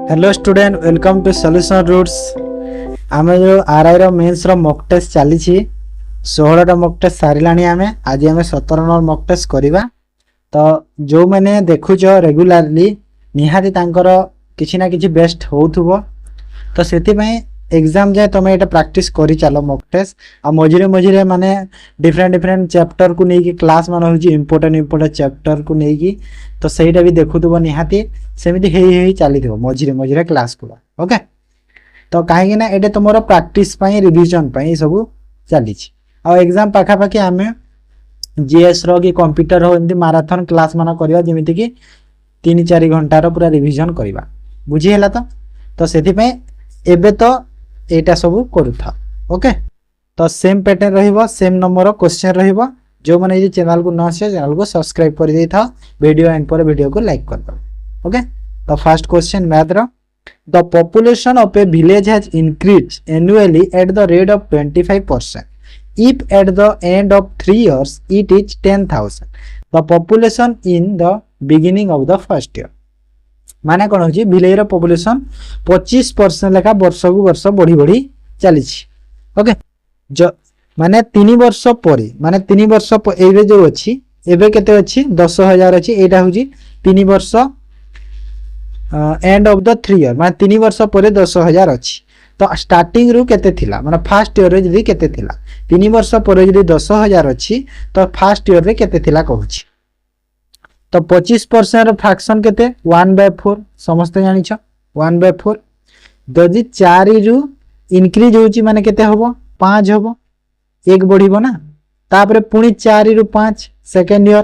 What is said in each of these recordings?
Hello student welcome to solution roots. आम जो RI रो मेंस रो मॉक टेस्ट चली 16टा मॉक टेस्ट सारिला आम आज आम 17 नंबर मॉक टेस्ट करवा। तो जो मैंने देखुच रेगुलारली निहाती तांकर किछि ना किछि बेस्ट होउथबो। तो सेति पई एग्जाम जाए तुम ये प्रैक्टिस करी चलो मॉक टेस्ट आ मझिरे मझिरे माने डिफरेंट चैप्टर को लेकिन क्लास मान हो इंपोर्टेंट चैप्टर को लेकिन तो सहीटा भी देखुथबो निहाती सेमिति हेई चली मझिरे मझिरे क्लास को। ओके तो कहीं ना ये तुम प्रैक्टिस रिविजन सब चली आ एग्जाम पाखापाखि आम जीएस रो कि कंप्यूटर हो एमती माराथन क्लास मान करवा जमीती कि 3-4 घंटार पूरा रिविजन करवा बुझीला। तो से एबे तो एटा सब करूथा। ओके तो सेम पैटर्न रहिबो सेम नंबर क्वेश्चन रहिबो। जो माने ये चैनल को न से चैनल को सब्सक्राइब कर दे था वीडियो एंड पर वीडियो को लाइक कर दो। ओके तो फर्स्ट क्वेश्चन मैथ रो the population of a village has increased annually at the rate of 25% if at the end of 3 years it is 10,000 the population in the beginning of the first year। माने कौन होची village रो population 25% लेखा वर्ष को वर्ष बढ़ी बढ़ी चली। ओके जो माने 3 वर्ष परे माने 3 वर्ष एबे जो अछि एबे केते अछि 10,000 अछि। एटा होची 3 वर्ष एंड ऑफ द 3 ईयर माने 3 वर्ष परे 10,000 अछि। तो स्टार्टिंग रु केते थिला माने फर्स्ट ईयर रे जदी केते थिला 3 वर्ष परे जदी 10,000 अछि तो फर्स्ट ईयर रे केते थिला कहूची। तो 25% रो फ्रैक्शन केते 1/4 समस्त जानि छ 1/4 जदी 4 रु इंक्रीज होची माने केते होबो 5 होबो 1 बढ़िबो ना। तापरे पुनी 4 रु 5 सेकंड ईयर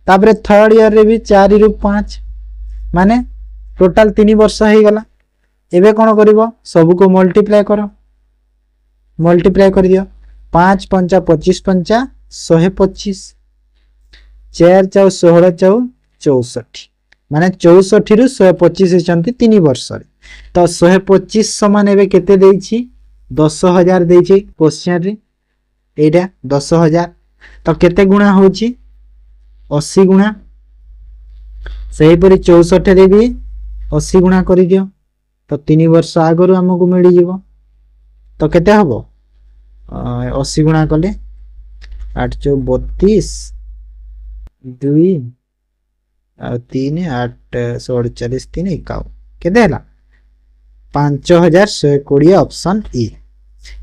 तापरे थर्ड ईयर रे भी 4 रु 5 माने टोटल 3 वर्ष हे गला। एबे कोन करिवो सब को मल्टीप्लाई करो मल्टीप्लाई कर दियो 5 पंचा 25 पंचा 125 4 चौ 16 चौ 64 माने 64 रु 125 चंती 3 वर्ष रे। तो 125 समान एबे केते देइछि 10,000 देइछि क्वेश्चन रे एटा 10,000 तो केते गुणा होछि 80 गुणा सही परि 64 रे भी 80 गुणा करि दियो। तो 3 वर्ष आगरु हमको मिल जीवो तो केते हबो 80 गुणा कले 8 चौ 32 2 आ 3 8 47 3 51 केते हला 5,120 ऑप्शन ई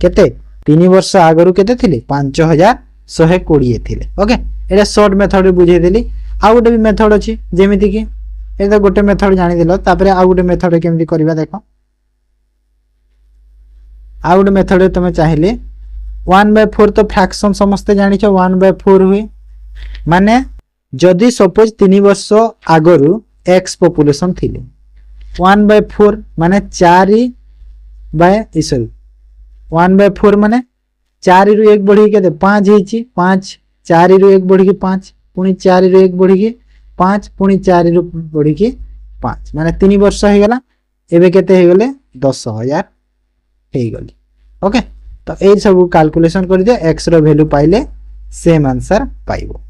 केते 3 वर्ष आगरु केते थिले 5,120 थिले। ओके एटा शॉर्ट मेथड रे बुझे देली। आ गोटे भी मेथड अछि जेमिति कि एटा गोटे मेथड जानि दिलो तापरे आ गोटे मेथड केमति करबा देखो। आ गोटे मेथड तमे चाहिले 1/4 तो फ्रैक्शन समस्त जानि छ 1/4 हुए माने जदी सपोज 3 वर्ष आगरु x पॉपुलेशन थिले 1/4 माने 1/4 माने 4 रु 1 बढ़ी के 5 हेची 5 4 रु 1 बढ़ी के 5 पुनी 4 रु 1 बढ़ी के 5 पुनी 4 रु बढ़ी के 5 माने 3 वर्ष हे गला। एबे केते हे गले 10,000 हे गली। ओके तो ए सब कैलकुलेशन कर दियो x रो वैल्यू पाइले सेम आंसर पाइबो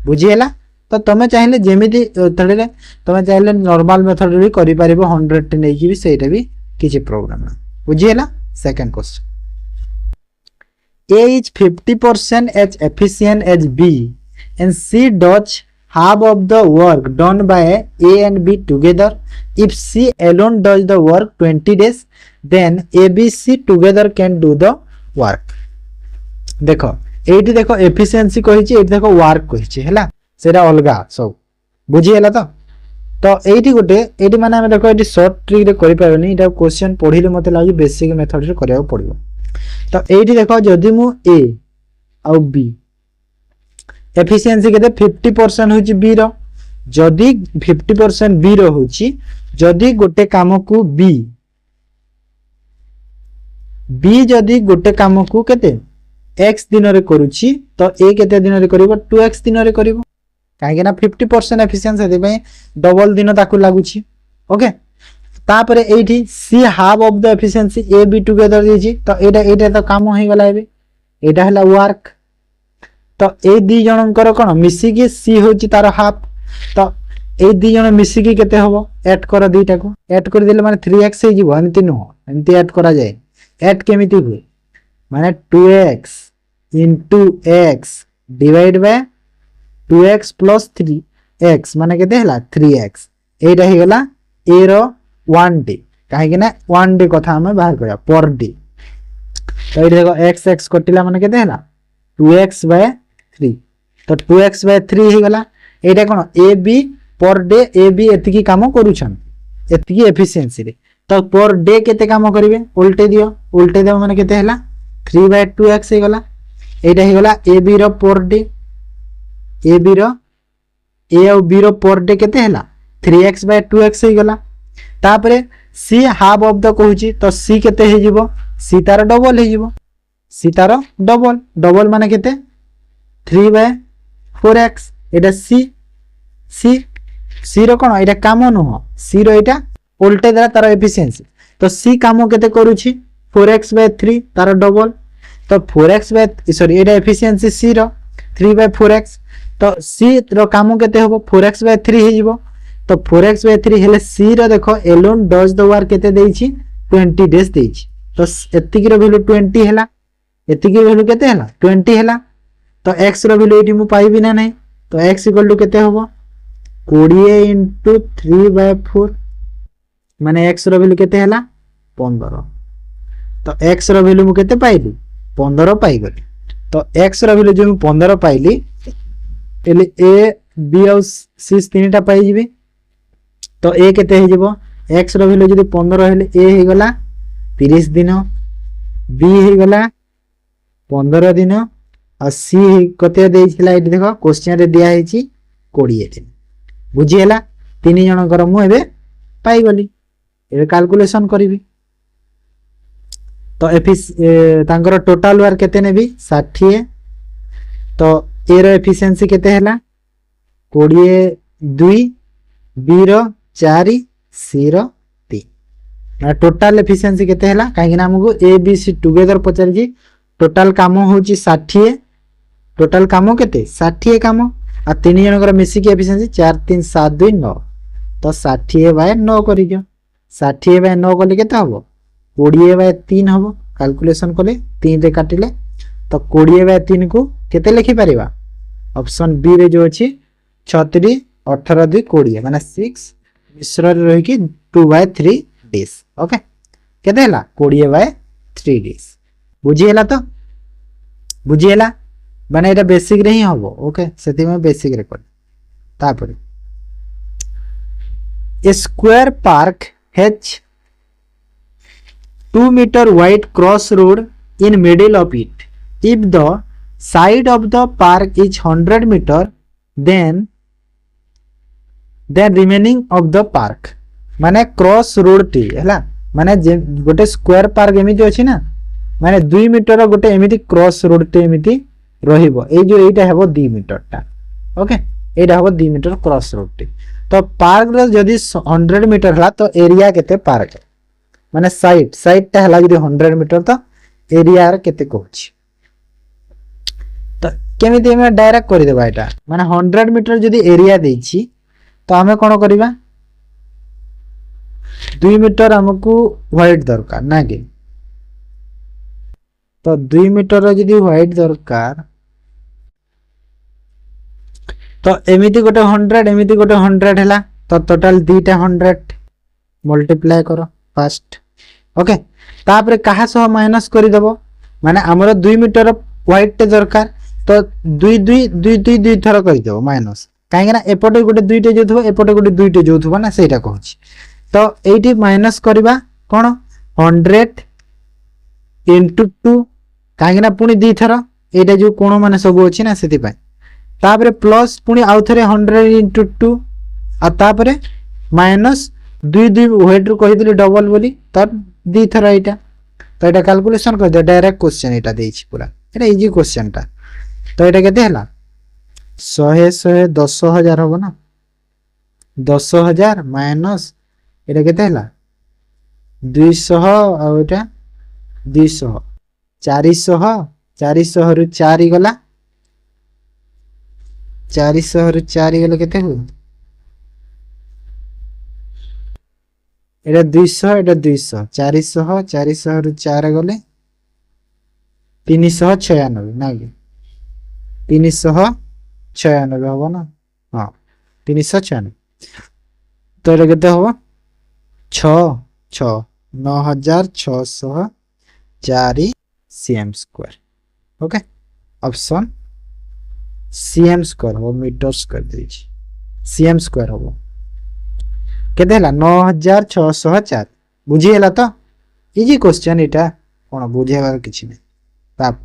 बुझिएला। तो तमे चाहिले जेमिति तळे तमे चाहिले नॉर्मल मेथड रे करि पारिबो 100 नै कि भी सेटा भी किछि प्रॉब्लम ना बुझिएला। Second question A is 50% as efficient as B and C does half of the work done by A and B together. If C alone does the work 20 days then A B C together can do the work। देखो एठी देखो efficiency कहिछि एठी देखो work कहिछि हैला सेटा अलगा सब बुझिएला। तो एठी गोटे एठी माने हम देखो एठी शॉर्ट ट्रिक रे करि पाबनी एटा क्वेश्चन पढिले मते लागि बेसिक मेथड रे करिया पड़िबो। तो एठी देखो जदी मु A और B एफिशिएंसी केते 50% होची B रो जदी 50% B रो होची जदी गोटे काम को B जदी गोटे काम को केते x दिन रे करूची तो A केते दिन रे करिवो 2x दिन रे करिवो काहे ना 50% एफिशिएंसी दे पे डबल दिन ताकू लागुची। ओके तापरे एठी C half of the efficiency A B together दिछि तो एटा तो काम होई गला एबे एटा हला वर्क। तो ए दी जनकर कोन मिसी के C होची तार हाफ तो ए दी जण मिसिकी केते हबो ऐड कर दुईटा को ऐड कर देले माने 3x हे जीवो एमती नुह एमती ऐड करा जाए ऐड केमिति हुए माने 2x into x divide by 2x plus 3x माने केते हला 3x एटा हे गला a रो 1d काहे कि ना 1d कथा हम बाहर करया पर d तो ये देखो x x कटिला माने केते हला 2x by 3 तो 2x by 3 हे गला एटा कोन a b पर डे a b एतिकी काम करूछन एतिकी एफिशिएंसी रे तो पर डे केते काम करिवे उल्टे दे माने केते हला 3 by 2x हे गला एटा हे गला a b रो पर डे a b रो a और b रो पर डे केते हला 3x by 2x हे गला तापरे c हाफ ऑफ द कहूची तो c केते हे जीवो c तार डबल हे जीवो c तार डबल माने केते 3 by 4x एटा c रो कोन एटा काम नुह c रो एटा उल्टे द्वारा तार एफिशिएंसी तो c काम केते करूची 4x by 3 तार डबल तो 4x by सॉरी एटा एफिशिएंसी c रो 3 by 4x तो c रो काम केते होबो 4x by 3 हे जीवो तो 4x by 3 हेले c रो देखो एलोन डज द वर्क केते देइची 20 डेज देइची तो एतिकी रो वैल्यू 20 हैला एतिकी वैल्यू केते हैला 20 हैला तो x रो वैल्यू एटी मु पाइबी ना नहीं तो x इक्वल टू केते होबो 20 into 3 by 4 माने x रो वैल्यू केते हैला 15 तो x रो वैल्यू मु केते पाइली 15 पाई गली तो x रो वैल्यू जो मु 15 पाइली एले a b और c तीनटा पाई जिबी तो a केते हे जिवो x रो वैल्यू जदी 15 हेले a हे गला 30 दिन b हे गला 15 दिन आ c कते देइछला एठी देखो क्वेश्चन रे दिया हेची 20 दिन बुझी हला तीन जनकर मु एबे पाई गली एबे कैलकुलेशन करबी तो तांकर टोटल वर्क केते नेबी 60 तो a रो एफिशिएंसी केते हला 20 2 b रो 4 c रो 3 टोटल एफिशिएंसी केते हला काहे ना हमको a b c टुगेदर पचार जी टोटल काम होची 60 टोटल काम केते 60 काम आ तीन जनकर मिसी की एफिशिएंसी 4 3 7 2 9 तो 60 बाय 9 करि दियो 60 बाय 9 कले केते हबो 20 बाय 3 हबो कैलकुलेशन कले 3 रे काटिले तो 20 बाय 3 को केते लिखि परिबा ऑप्शन बी रे जो अछि 36 18 2 20 माने 6 मिश्र रे रही कि 2 बाय 3 डेज ओके केते हला 20 बाय 3 डेज बुझी हला तो बुझी हला माने एटा बेसिक रे ही हबो ओके सेति में बेसिक रे कर तापर a square park has 2 meter wide cross road in middle of it if the side of the park is 100 meter then remaining of the park माने क्रॉस रोड टी हैला माने गोटे स्क्वायर पार्क एमिति अछि ना माने 2 मीटर गोटे एमिति क्रॉस रोड टे एमिति रहिबो ए जो एटा हेबो 2 मीटर टा ओके एटा हेबो 2 मीटर क्रॉस रोड टे तो पार्क रे जदी 100 मीटर हला तो एरिया केते पार्क माने साइड टा हला जदी 100 मीटर तो एरिया रे केते कहूची तो केमिति हम डायरेक्ट करि देबा एटा माने 100 मीटर जदी एरिया देछि तो हमें कोन करबा 2 मीटर हमकु वाइड दरकार ना कि तो 2 मीटर जदी वाइड दरकार तो एमिति गोटे 100 एमिति गोटे 100 हैला तो टोटल दीटा 100 मल्टीप्लाई करो फर्स्ट ओके तापर कहा सह माइनस करि देबो माने हमरो 2 मीटर वाइड टे दरकार तो 2 2 2 2 2 थर करि देबो माइनस काहे ना एपटे गोटे 2 टे जोथबो एपटे गोटे 2 टे जोथबो ना सेटा कहूची तो एठी माइनस करबा कोन 100 into 2 काहे ना पुनी 2 थर एटा जो कोन माने सब अछि ना सेति पय तापर प्लस पुनी आउ थरे 100 into 2 आ तापर माइनस 2 2 वेट रो कहि दिली डबल बोली त 2 थर एटा तो एटा कैलकुलेशन कर दे डायरेक्ट क्वेश्चन एटा देछि पूरा एटा इजी क्वेश्चन ता तो एटा केते हला 100 100 10000 होबो ना 10000 माइनस एटा केते हला 200 आ एटा 200 400 400 रु 4 गला 400 रु 4 गले केते हो এটা 200 এটা 200 400 400 रु 4 গলে 396 না কি 396 হবো না हाँ 396 तो এটা কেতে হবো 9604 cm square okay option cm square हो मीटर स्क्वायर देछि cm स्क्वायर हो केते हला 9604 बुझी हला तो इजी क्वेश्चन एटा कोन बुझेबार किछि नै ताप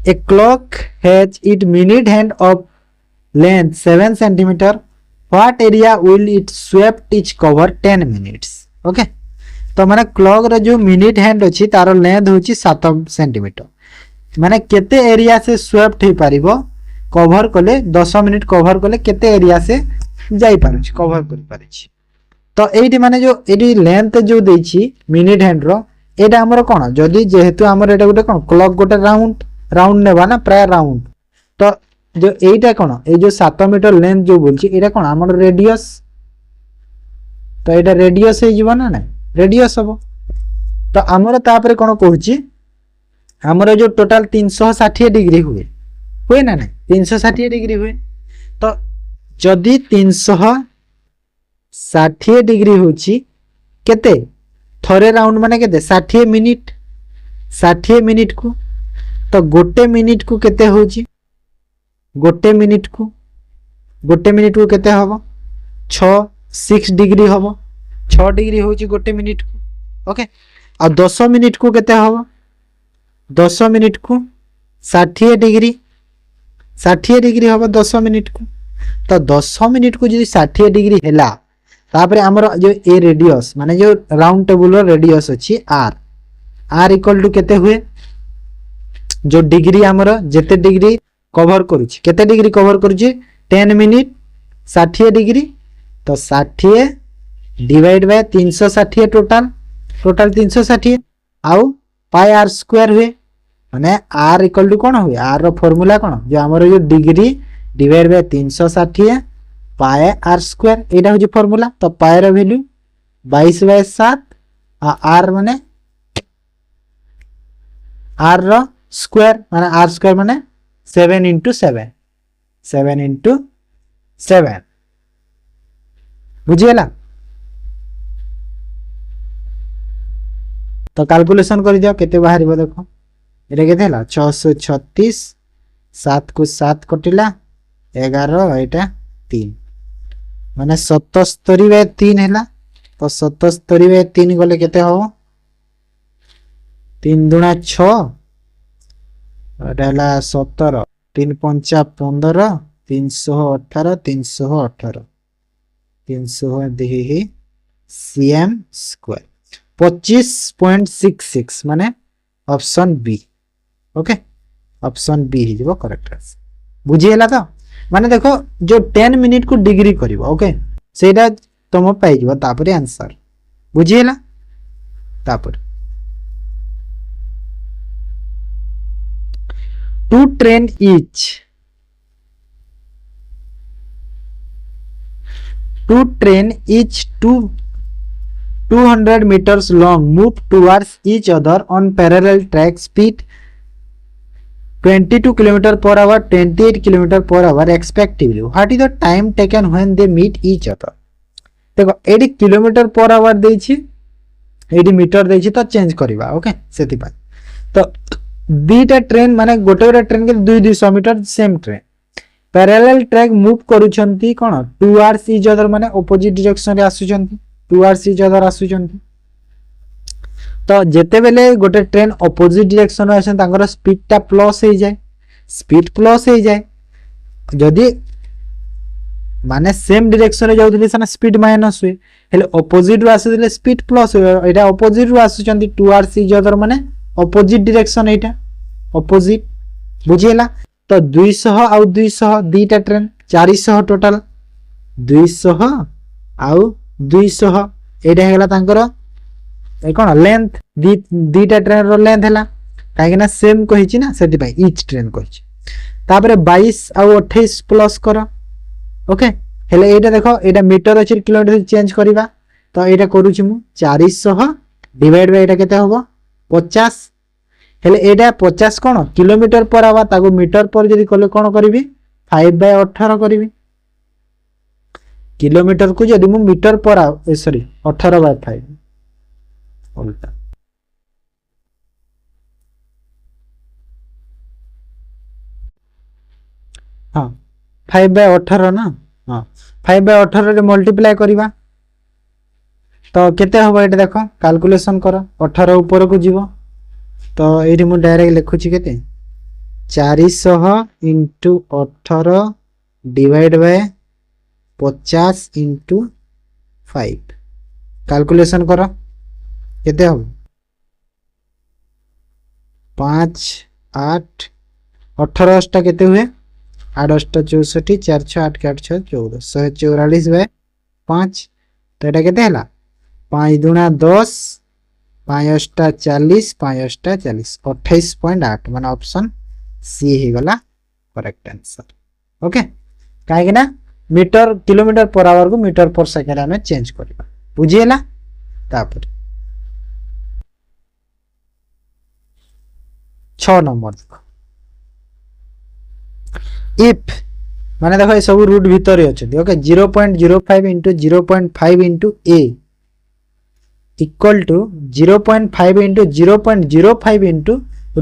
A clock has its minute hand of length 7 centimeter. What area will it swept each cover 10 minutes? Okay. तो माने क्लॉक रो जो मिनिट हैंड अछि तारो लेंथ होछि 7 सेंटीमीटर माने केते एरिया से स्वेप्ट हे पारिबो कवर कले 10 मिनिट कवर कले केते एरिया से जाई पारछि कवर कर पारछि तो एठी माने जो एठी लेंथ जो देछि मिनिट हैंड रो एटा हमर कोन जदी जेहेतु हमर एटा गोटे कोन क्लॉक गोटे राउंड नेबा ना प्राय राउंड तो जो एटा कोन ए जो 7 मीटर लेंथ जो बोलछि एटा कोन हमर रेडियस तो एटा रेडियस हे जीवन ना रेडियस हबो तो हमर तापर कोन कहूछि हमर जो टोटल 360 डिग्री हुए ना 360 डिग्री हुए तो जदी 360 डिग्री होछि केते थरे राउंड माने केते 60 मिनिट को तो गोटे मिनिट को केते होछि गोटे मिनिट को केते हबो 6 डिग्री हबो 6 डिग्री होछि गोटे मिनिट को ओके आ 10 मिनिट को केते हबो 10 मिनिट को 60 डिग्री हबो 10 मिनिट को तो 10 मिनिट को जदी 60 डिग्री हैला तापर हमर जो ए रेडियस माने जो राउंड टेबल रो रेडियस अछि r इक्वल टू केते हुए जो डिग्री हमर जेते डिग्री कवर करूछि केते डिग्री कवर करूछि 10 मिनिट 60 डिग्री तो 60 डिवाइड बाय 360 टोटल 360 आउ पाई r स्क्वायर हुए माने r इक्वल टू कोन हुए r रो फार्मूला कोन जो हमर जो degree divide by 360 pi r square एटा हो फार्मूला तो पाई रो वैल्यू 22/7 आ r माने r रो स्क्वायर माने r स्क्वायर माने 7 into 7 बुझिएला तो कैलकुलेशन कर दियो केते बाहरिबो देखो एटा केते हला 636 7 को 7 कटिला 11 एटा 3 माने 77/3 हैला तो 77/3 गले केते हो 3 दुना 6 एटा हला 17 3 5 15 318 318 cm स्क्वायर 25.66 माने option B okay option B ही जबो करेक्ट आंसर बुझिएला तो माने देखो जो 10 मिनिट को डिग्री करिवो ओके सेटा तुम पाई जबो तापर आंसर बुझिएला तापर to train each 200 meters long move towards each other on parallel track speed 22 km per hour 28 km per hour respectively what is the time taken when they meet each other देखो एडी kilometer per hour देछि एडी meter देछि तो change करबा okay सेति पाई तो दीटा train माने गोटे ट्रेन के 200 meter same train parallel track move करूछंती कोन टुवर्ड्स ईच अदर माने ऑपोजिट डायरेक्शन रे आसुछंती टुवर्ड्स ईच अदर आसुछंती तो जेते बेले गोटे ट्रेन ऑपोजिट डायरेक्शन रे आछन तांगर स्पीड ता प्लस हो जाए जदी माने सेम डायरेक्शन रे जाउथिले सना स्पीड माइनस हुए हेले ऑपोजिट रो आसुथिले स्पीड प्लस हुए एटा ऑपोजिट रो आसुछंती टुवर्ड्स ईच अदर माने ऑपोजिट डायरेक्शन एटा ऑपोजिट बुझिएला तो 200 आउ 200 दीटा ट्रेन 400 टोटल 200 आउ 200 एटा हेला तांकर ए कोन लेंथ दीटा ट्रेन रो लेंथ हैला काहे ना सेम कहिछि ना सेति भाई ईच ट्रेन कहिछि तापरे 22 आउ 28 प्लस करो ओके हेले एटा देखो एटा मीटर अछि किलोमीटर चेंज करबा तो एटा करूची मु 400 डिवाइड बाय एटा केते होबो 50 हेले एटा 50 कोन किलोमीटर पर आवा ताको मीटर पर जदी कले कोन करबी 5/18 करबी किलोमीटर को जदी मु मीटर पर सॉरी 18/5 उल्टा हाँ 5/18 ना हाँ 5/18 रे मल्टीप्लाई करबा तो केते होबो एटा देखो कैलकुलेशन करो 18 ऊपर को जीवो तो एठी मु डायरेक्ट लिखुची केते 400 into 18 divide by 50 into 5 calculation करो केते हो 5 8 18 टा केते हुए 8 8 64 4 6 8 8 6 14 144 बाय 5 तो एटा केते हला 5 दुना 10 5 टा 40 5 टा 40 28.8 माने ऑप्शन सी ही गला करेक्ट आंसर ओके काहे ना मीटर किलोमीटर पर आवर को मीटर पर सेकंड हमें चेंज करबा बुझिएला तापर 6 नंबर देखो इफ माने देखो ये सब रूट भीतर अछि okay 0.05 into 0.5 into a equal to 0.5 into 0.05 into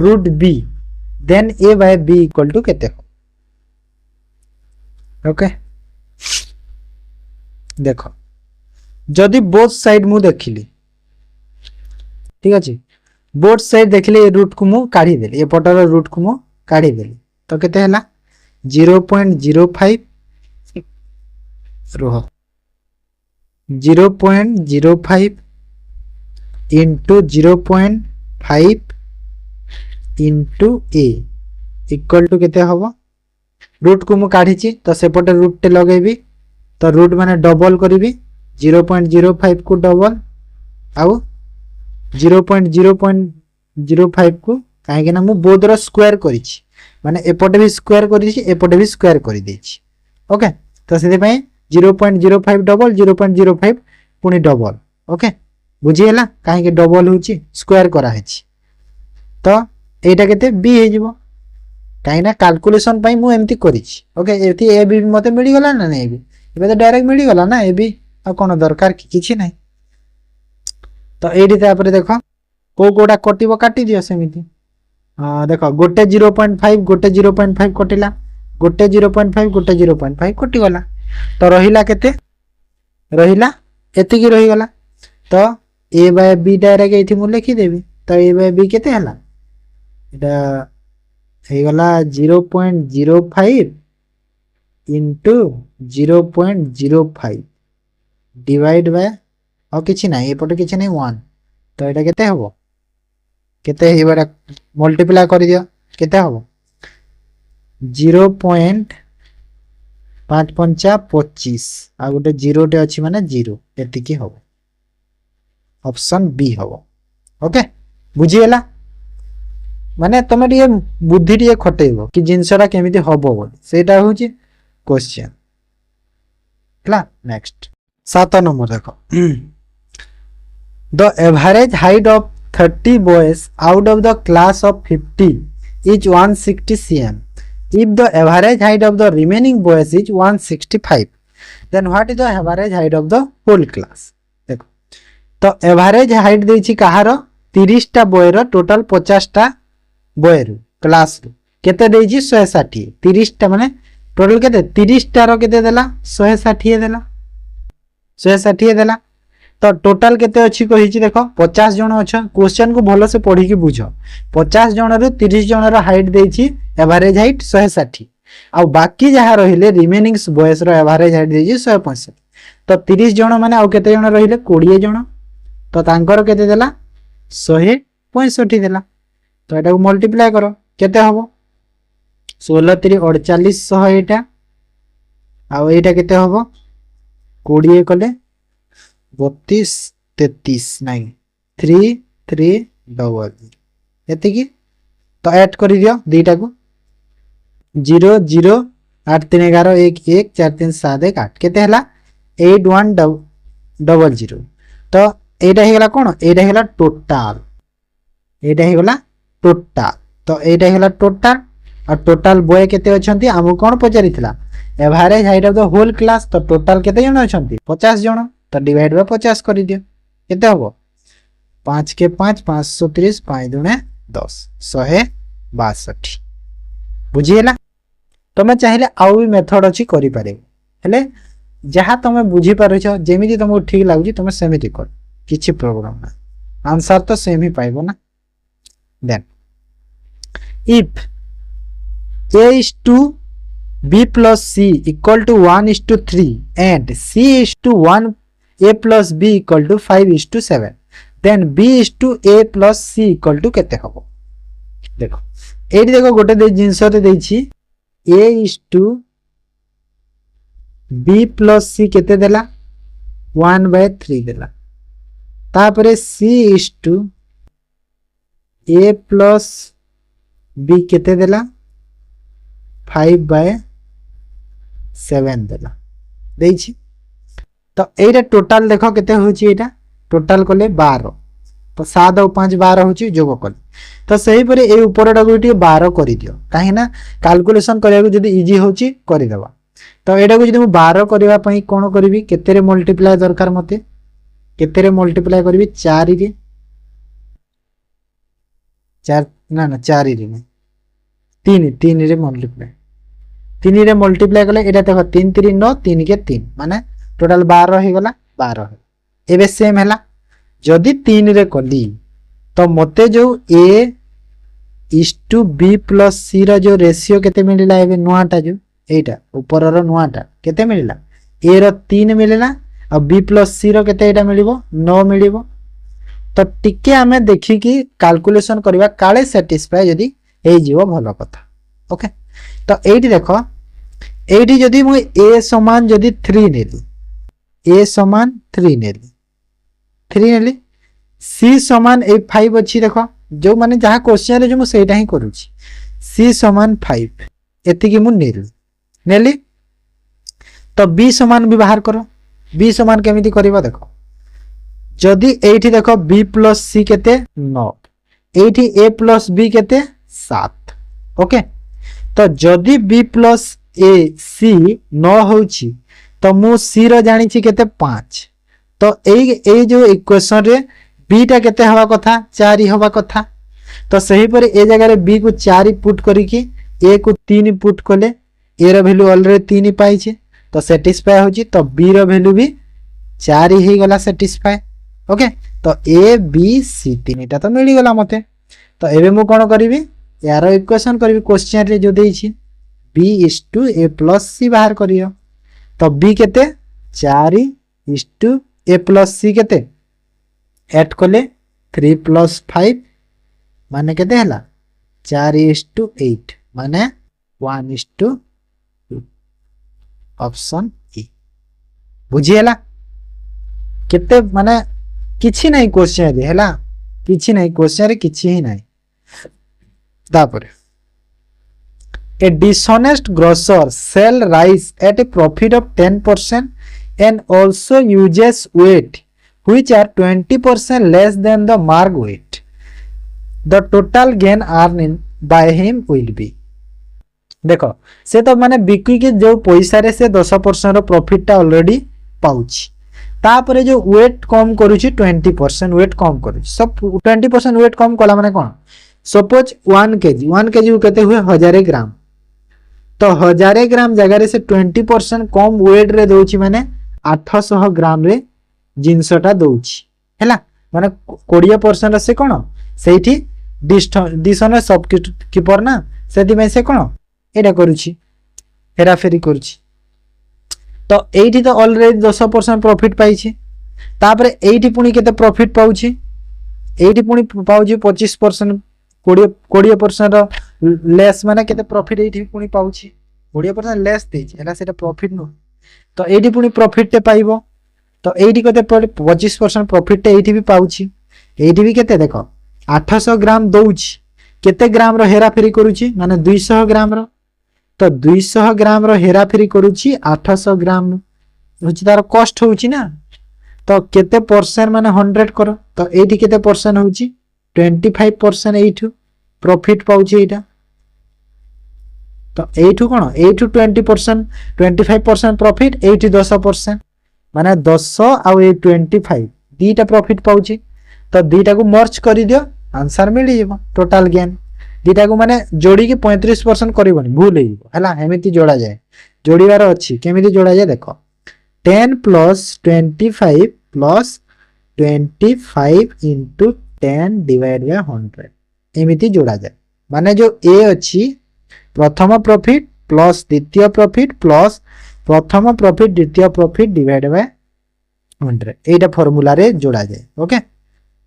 root b then a by b equal to केते हो ओके देखो जदि बोथ साइड मु देखिली ठीक अछि बोथ साइड देखले रूट को मु काढी देली ए पटर रूट को मु काढी देली तो केते हला 0.05 रोह 0.05 into 0.5 into a equal to केते हबो रूट को मु काढीची तो सेपटे रूट टे लगेबी तो रूट माने डबल करिवि 0.05 को डबल आउ 0.05 को काहे के ना मु बोधर स्क्वायर करिछि माने एपटे भी स्क्वायर करिछि एपटे भी स्क्वायर करि देछि ओके तो सेते पय 0.05 डबल 0.05 पुनी डबल ओके बुझिएला काहे के डबल होछि स्क्वायर करा हेछि तो एटा केते बी हे जिवो काहे ना कैलकुलेशन पय मु एम्ति करिछि ओके एति ए बी मते मिली गला ना नै बी एबे तो डायरेक्ट मिली गला ना ए बी आ कोन दरकार किछि नै तो एडी तापर देखो को कोडा कटिबो काटी दियो सेमिति देखो गोटे 0.5 गोटे 0.5 कटिला गोटे 0.5 गोटे 0.5 कटि गला तो रहिला केते रहिला एति की रहि गला तो a बाय b डायरेक्ट एथि मु लिखि देबी तो a बाय b केते हला एटा हे गला 0.05 into 0.05 डिवाइड बाय और किछि नै एपटे किछि नै 1 तो एटा केते हबो केते हे बडा मल्टीप्लाई कर दियो केते हबो 0.5 आ गोटे 0 टे अछि माने 0 एति की हबो ऑप्शन बी हबो ओके बुझिएला माने तमे ये बुद्धि टिए खटेइबो कि जिंसरा केमिति हबो बोली सेटा होची क्वेश्चन क्ला नेक्स्ट 7 नंबर देखो the average height of 30 boys out of the class of 50 is 160 cm if the average height of the remaining boys is 165 then what is the average height of the whole class देखो तो average height देछि कहारो 30 टा boy रो total 50 टा boy रो class रो केते देछि 160 30 टा माने टोटल केते 30 टा रो केते देला 160 देला 160 देला तो टोटल केते अछि कहिछि देखो 50 जण अछ क्वेश्चन को भलो से पढी के बुझो 50 जण रो 30 जण रो हाइट देछि एवरेज हाइट 160 आ बाकी जहा रहिले रिमेनिंग्स बॉयज रो एवरेज हाइट देछि 165 तो 30 जण माने आ केते जण रहिले 20 जण तो तांकर केते देला 165 देला तो एटा को मल्टीप्लाई करो केते हबो 16 3 48 एटा आ एटा केते हबो 20 कले 32 33 9 3 3 डबल एति की तो ऐड करि दियो दीटा को 0 0 8 3 11 1 1 4 3 7 1 8 केते हला 8100 तो एटा हे गला कोन एटा हे गला टोटल एटा हे गला टोटल तो एटा हे गला टोटल और टोटल बॉय केते अछंती हमु कोन पचारितला average height of the whole class तो टोटल केते जण अछंती 50 जण तो डिवाइड बाय 50 करि दियो केते होबो 5 के 5 530 5 दुने 10 162 बुझिएला तमे चाहिले आउ भी मेथड अछि करि पारे हेले जहा तमे बुझी पारे छ जेमिति तमको ठीक लागुची तमे सेमिति कर किछि प्रॉब्लम ना आंसर तो सेम ही पाइबो ना then if a is to b plus c equal to 1 is to 3 and c is to 1 a plus b equal to 5 is to 7 then b is to a plus c equal to केते हबो देखो एठी देखो गोटे दे जिंस रे देछि a is to b plus c केते देला 1/3 देला तापरे c is to a plus b केते देला 5/7 देला देछि तो एटा टोटल देखो केते होछि एटा टोटल कोले 12 तो 7 और 5 12 होछि जोग कोले तो सही परे ए ऊपरटा को टी 12 करि दियो काहे ना कैलकुलेशन करिया को जदी इजी होछि करि देबा तो एटा को जदी मु 12 करबा पई कोन करबी केते रे मल्टीप्लाई दरकार मते केते रे मल्टीप्लाई करबी 4 रे 4 ना ना 4 रे 3 रे मल्टीप्लाई 3 रे मल्टीप्लाई कले एटा देखो 3 3 9 3 के 3 माने टोटल 12 हे गला 12 एबे सेम हैला जदी 3 रे कली तो मते जो a is to b plus c रा जो रेशियो केते मिलिला एबे नोआटा जो एटा ऊपर रो नोआटा केते मिलिला a रो 3 मिलिला और b plus c रो केते एटा मिलिबो 9 मिलिबो तो टिके हमें देखि कि कैलकुलेशन करबा काले सैटिस्फाई जदी ए जीवो भलो कथा ओके तो एठी देखो एठी जदी मु a समान जदी 3 नेली a समान 3 नेली c समान ए 5 अछि देखो जो माने जहा क्वेश्चन रे जो मु सेटा ही करूची c समान 5 एति कि मु नेली तो b समान भी बाहर करो b समान केमिति करबा देखो जदी एठी देखो b plus c केते 9 एठी a plus b केते 7 ओके तो जदी b plus a c 9 होची तो मु c रो जानि छी केते 5 तो ए जो इक्वेशन रे b टा केते हवा कथा 4 हवा कथा तो सही पर ए जगह रे b को 4 पुट करी कि a को 3 पुट कले a रो वैल्यू ऑलरेडी 3 पाई छे तो सैटिस्फाई होची तो b रो वैल्यू भी 4 ही गला सैटिस्फाई ओके तो a b c तीनटा तो मिली गला मते तो एबे मु कोन करबी यार इक्वेशन करबी क्वेश्चन रे जो देछि b is to a plus c बाहर करियो तो b केते 4 is to a plus c केते ऐड कोले 3 plus 5 माने केते हला 4 is to 8 माने 1 is to 2 ऑप्शन ए बुझियला केते माने किछि नै क्वेश्चन रे हला किछि नै क्वेश्चन रे किछि ही नै तापर a dishonest grocer sell rice at a profit of 10% and also uses weight which are 20% less than the mark weight the total gain earned by him will be देखो से तो माने बिक्री के जो पैसा रे से 10% रो प्रॉफिट ता ऑलरेडी पाउची तापरे जो वेट कम करूची 20% वेट कम करूची सब 20% वेट कम कला माने कोन सपोज 1 केजी केते हुए 1000 ग्राम तो 1000 ग्राम जगह रे से 20% कम वेट रे दोची माने 800 ग्राम रे जिंसटा दोची हैला माने 20% से कोन सेठी डिसने सब कीपर ना सेति में से कोन एटा करूची हेरा फेरी करूची तो एठी तो ऑलरेडी 10% प्रॉफिट पाई छी तापरे एठी पुनी केते प्रॉफिट पाउची एठी पुनी पाउची 25% 20% लेस माने केते प्रॉफिट एठी पुनी पाउची 20% लेस देछि एला सेटा प्रॉफिट नो तो एठी पुनी प्रॉफिट ते पाइबो तो एठी केते 25% प्रॉफिट ते एठी भी पाउची एठी भी केते देखो 800 ग्राम दउची केते ग्राम रो हेरा फेरी करूची माने 200 ग्राम रो तो 200 ग्राम रो हेराफेरी करूची 800 ग्राम होची तार कॉस्ट होची ना तो केते परसेंट माने 100 करो तो एठी केते परसेंट होची 25% एठू प्रॉफिट पाउची एटा तो एठू कोन एठू 20% 25% प्रॉफिट एठी 10% माने 10 आउ ए 25 दीटा प्रॉफिट पाउची तो दीटा को मर्ज करि दियो आंसर मिली जेबो टोटल गेन दीटा को माने जोड़ी के 35% करबनी भूल हेइबो हला एमिति जोड़ा जाए जोड़ीवार अछि केमिति जोड़ा जाए देखो 10 plus 25 plus 25 into 10 divide by 100 एमिति जोड़ा जाए माने जो ए अछि प्रथम प्रॉफिट प्लस द्वितीय प्रॉफिट प्लस प्रथम प्रॉफिट द्वितीय profit divide by 100 Etah formula रे जोड़ा जाए ओके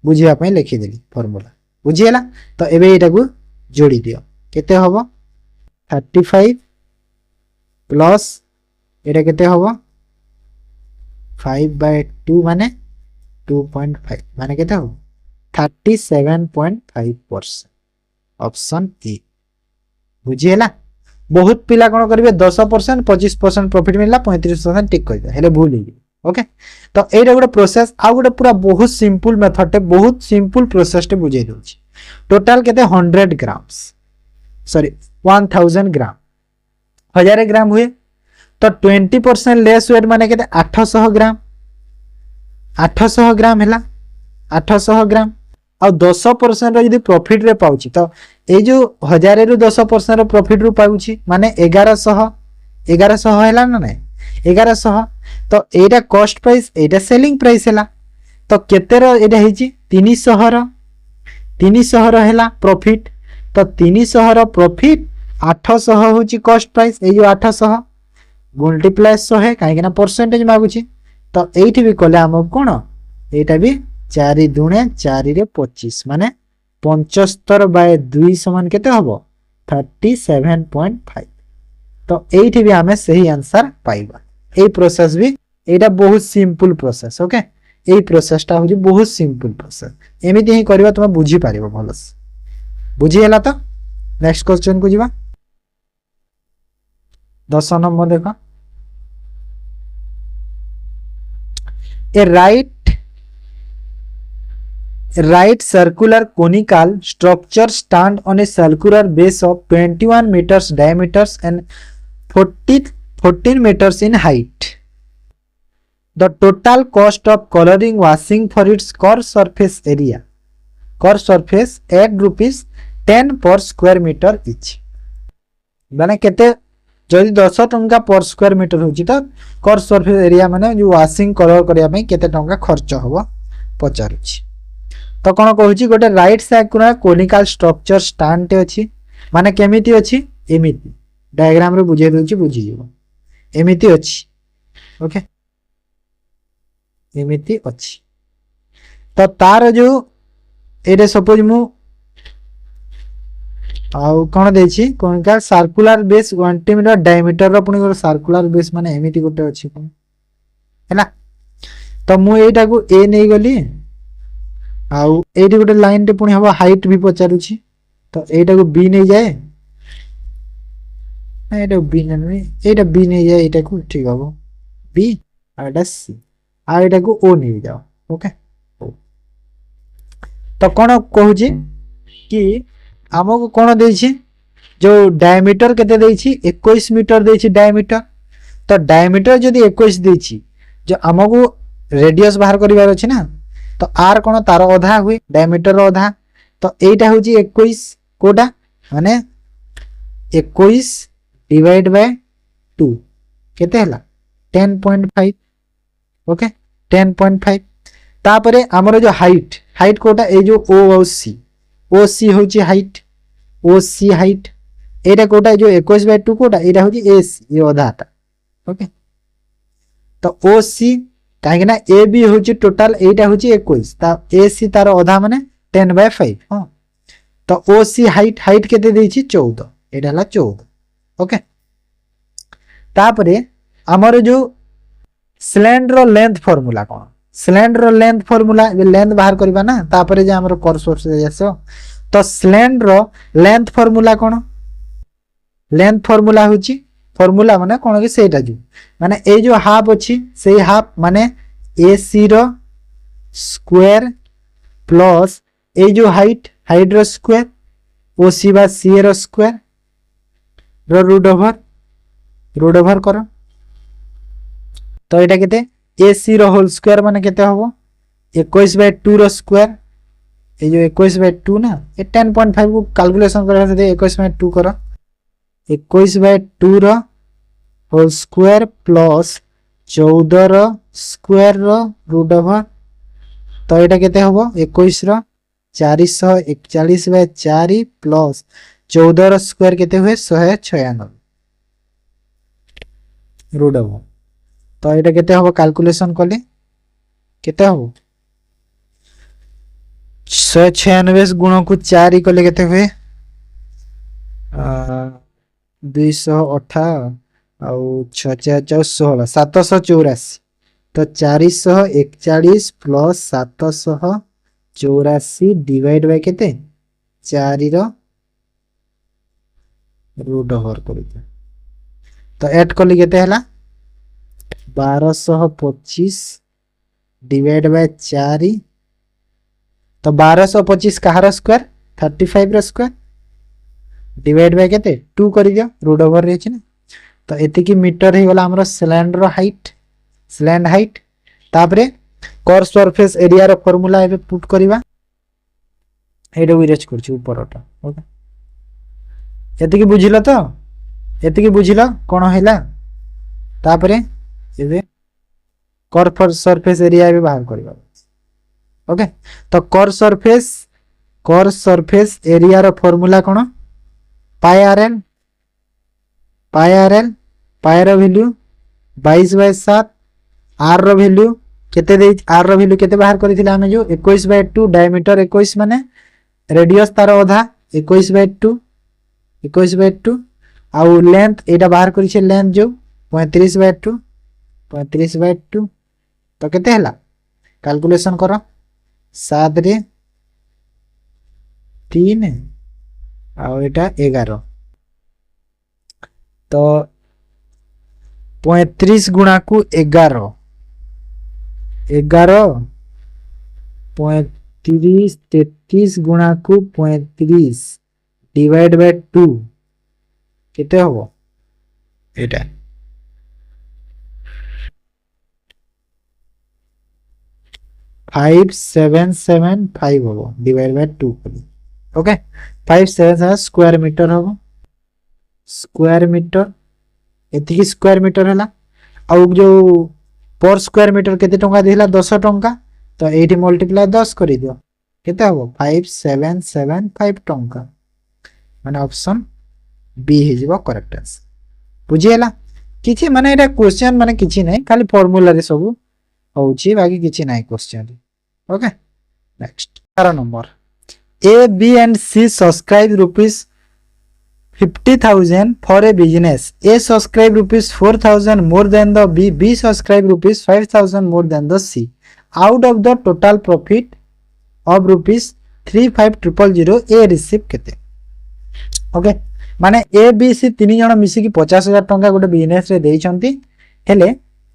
बुझिया पई लिखि देली फार्मूला बुझियला तो एबे एटा को जोड़ी दियो केते होबो 35 प्लस एटा केते होबो 5/2 माने 2.5 माने केते हो 37.5% ऑप्शन ए बुझियला बहुत पिला कोन करिवे 10% 25% प्रॉफिट मिलला 35% टिक कर हेले भूल ही ओके तो एटा गोटे प्रोसेस आ गोटे पूरा बहुत सिंपल मेथड टे बहुत सिंपल प्रोसेस टे बुझाई दोछि टोटल केते 100 ग्राम्स सॉरी 1000 ग्राम 1000 ग्राम हुए तो 20% लेस वेट माने केते 800 ग्राम 800 ग्राम हैला 800 ग्राम आ 10% रो यदि प्रॉफिट रे पाउची तो ए जो 1000 रु 10% रो प्रॉफिट रु पाउची माने 1100 हैला ना नै 1100 तो एटा कॉस्ट प्राइस एटा सेलिंग प्राइस हैला तो केते रो एटा हिची 300 रो हैला प्रॉफिट तो 300 रो प्रॉफिट 800 होची कॉस्ट प्राइस ए जो 800 मल्टीप्लाई 100 है काहे ना परसेंटेज मागुची तो एठी भी कोले हम कोन एटा भी 4 दुणे 4 रे 25 माने 75/2 समान केते हबो 37.5 तो एठी भी हमें सही आंसर पाइबा ए प्रोसेस भी एटा बहुत simple process okay a process ता होजी बहुत सिंपल प्रोसेस एमिति ही करबा तुम बुझी पारिबो भलस बुझी हला तो नेक्स्ट क्वेश्चन को जीवा 10 नंबर देखो ए right circular conical structure stand on a circular base of 21 meters diameters and 14 meters in height. The total cost of coloring washing for its core surface area 8 rupees 10 per square meter each. माने केते जदि 10 टंका पर square metre होची तो curved surface area माने जो washing colour करिया में केते टंका खर्च होबो पचारुची तो कोन कहूची गोटे राइट साइड को कोनिकल स्ट्रक्चर स्टैंड टे अछि माने केमिति अछि एमिति डायग्राम रे बुझे दोची बुझी जेबो एमिति अछि ओके एमिति अछि तो तार जो एरे सपोज मु आउ कोन देछि conical circular base 1 centimeter diameter रो पुनी गोटे सर्कुलर बेस माने एमिति गोटे अछि कोन हैला तो मु एटा को ए नै गली आउ एटी गोटे लाइन टे पुनी हबो हाइट भी पचारुछि तो एटा को बी नै जाए एटा बी नै एटा बी नै जाए एटा को ठीक हबो बी आडा सी आ एटा को ओ नै जाओ ओके तो कोन कहूछि कि हमको कोन देछि जो डायमीटर केते देछि 21 मीटर देछि डायमीटर तो डायमीटर जदी 21 देछि जो हमको रेडियस बाहर करिवार अछि ना तो आर कोन तार आधा हुई डायमीटर आधा तो एटा होची 21 कोडा माने 21 डिवाइड बाय 2 केते हला 10.5 ओके 10.5 तापरे हमरो जो हाइट कोटा ए जो ओ और सी होची हाइट ओ सी हाइट एटा कोटा जो 21/2 कोटा एटा होची ए सी ये आधाटा ओके तो ओ सी काहे ना ए बी होची टोटल एटा होची 21 ता ए सी तार आधा माने 10/5 हां तो ओ सी हाइट केते देछि 14 एटा हला 14 ओके तापरे हमर जो सिलेंडर लेंथ फार्मूला कोन सिलेंडर लेंथ फार्मूला लेंथ बाहर करबा ना तापरे जे हमर कर सोर्स आसो तो सिलेंडर लेंथ फार्मूला कोन लेंथ फॉर्मूला होची फॉर्मूला माने कोन कि सेटा जो माने ए जो हाफ अछि से हाफ माने AC रो स्क्वायर प्लस ए जो हाइट रो स्क्वायर OC बा CA रो स्क्वायर रो रूट ओवर करो तो एटा केते AC रो होल स्क्वायर माने केते होबो 21/2 रो स्क्वायर ए जो 21/2 ना ए 10.5 को कैलकुलेशन करा से 21/2 करो 21/2 रो होल स्क्वायर प्लस 14 रो स्क्वायर रो रूट ओवर तो एटा केते होबो 21 रो 441/4 प्लस 14 रो स्क्वायर केते हुए 196 रूट ओवर तो एटा केते होबो कैलकुलेशन करले केते होबो 196 गुण को 4 कले केते हुए 218 आउ 6 784 तो 441 प्लस 784 डिवाइड बाय केते 4 रो रूट ओवर करी तो ऐड कली केते हला 1225 डिवाइड बाय 4 तो 1225 कहार स्क्वायर 35 रो स्क्वायर डिवाइड बाय केते 2 करि दियो रूट ओवर रे ना तो एति की मीटर हे गला हमरो सिलेंडर हाइट तापरे कर्व सरफेस एरिया रो फार्मूला एबे पुट करबा एडो इरेज करछु ऊपरटा ओके एति की बुझिलो तो एति की बुझिलो कोन हैला तापरे एबे कर्व सरफेस एरिया एबे बाहर करबा ओके तो कर्व सरफेस एरिया रो फार्मूला कोन पाई रो वैल्यू 22/7 r रो वैल्यू केते दे r रो वैल्यू केते बाहर करिथिला हमें जो 21/2 डायमीटर 21 माने रेडियस तार आधा 21/2 आउ लेंथ एटा बाहर करि छे लेंथ जो 35/2 तो केते हला कैलकुलेशन करो 7 रे 3 आउ एटा 11 तो 35 गुणा को 11 35 33 गुणा को 35 डिवाइड बाय 2 केते होबो एटा 5775 होबो divide by 2 okay 577 square metre होबो स्क्वायर मीटर एति की स्क्वायर मीटर हला आ जो पर स्क्वायर मीटर केते टंका दिला 10 टंका तो एठी मल्टीप्लाई 10 करि दियो केते होबो 5775 टंका माने ऑप्शन बी हे जिवो करेक्ट आंसर बुझियला किछि माने एटा क्वेश्चन माने किछि नै खाली फार्मूला रे सब होउची बाकी किछि नै question okay next 4 number A B and C subscribe rupees 50,000 for a business. A subscribe rupees 4,000 more than the B. B subscribe rupees 5,000 more than the C. Out of the total profit of rupees 35,000 A receive केते okay माने A B C तीन जण मिसी की 50,000 टंका गोटे business रे देइछंती हेले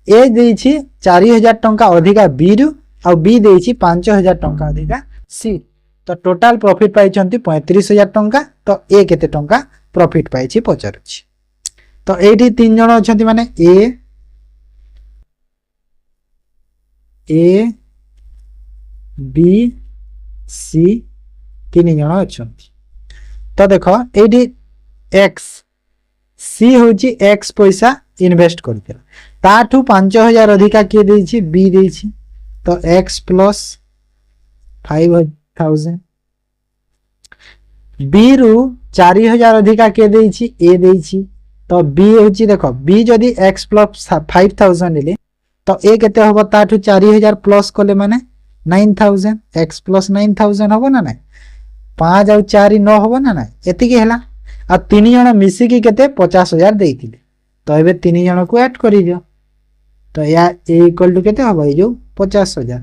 A देइछि 4,000 टंका अधिका B रु आ B देइछि 5,000 टंका अधिका C तो टोटल प्रॉफिट पाई 35,000 टंका तो ए केते टंका प्रॉफिट पाई पचारुछि तो एठी तीन जण अछंती माने ए बी सी तीन जण अछंती तो देखो एठी एक्स सी होची एक्स पैसा इन्वेस्ट करथिला ताठू 5,000 अधिका के देछि बी देछि तो एक्स प्लस 5,000 बी रु 4,000 अधिका के देछि ए देछि तो बी होची देखो बी जदी x प्लस 5,000 ले तो ए केते होबो ताठू 4,000 प्लस कोले माने 9,000 x प्लस 9,000 होबो ना नै 5 और 4 9 होबो ना नै एति के हला आ तीन जण मिसी की केते 50,000 देइथिले तो एबे तीन जण को ऐड करि दियो तो या ए इक्वल टू केते होबो ए जो 50,000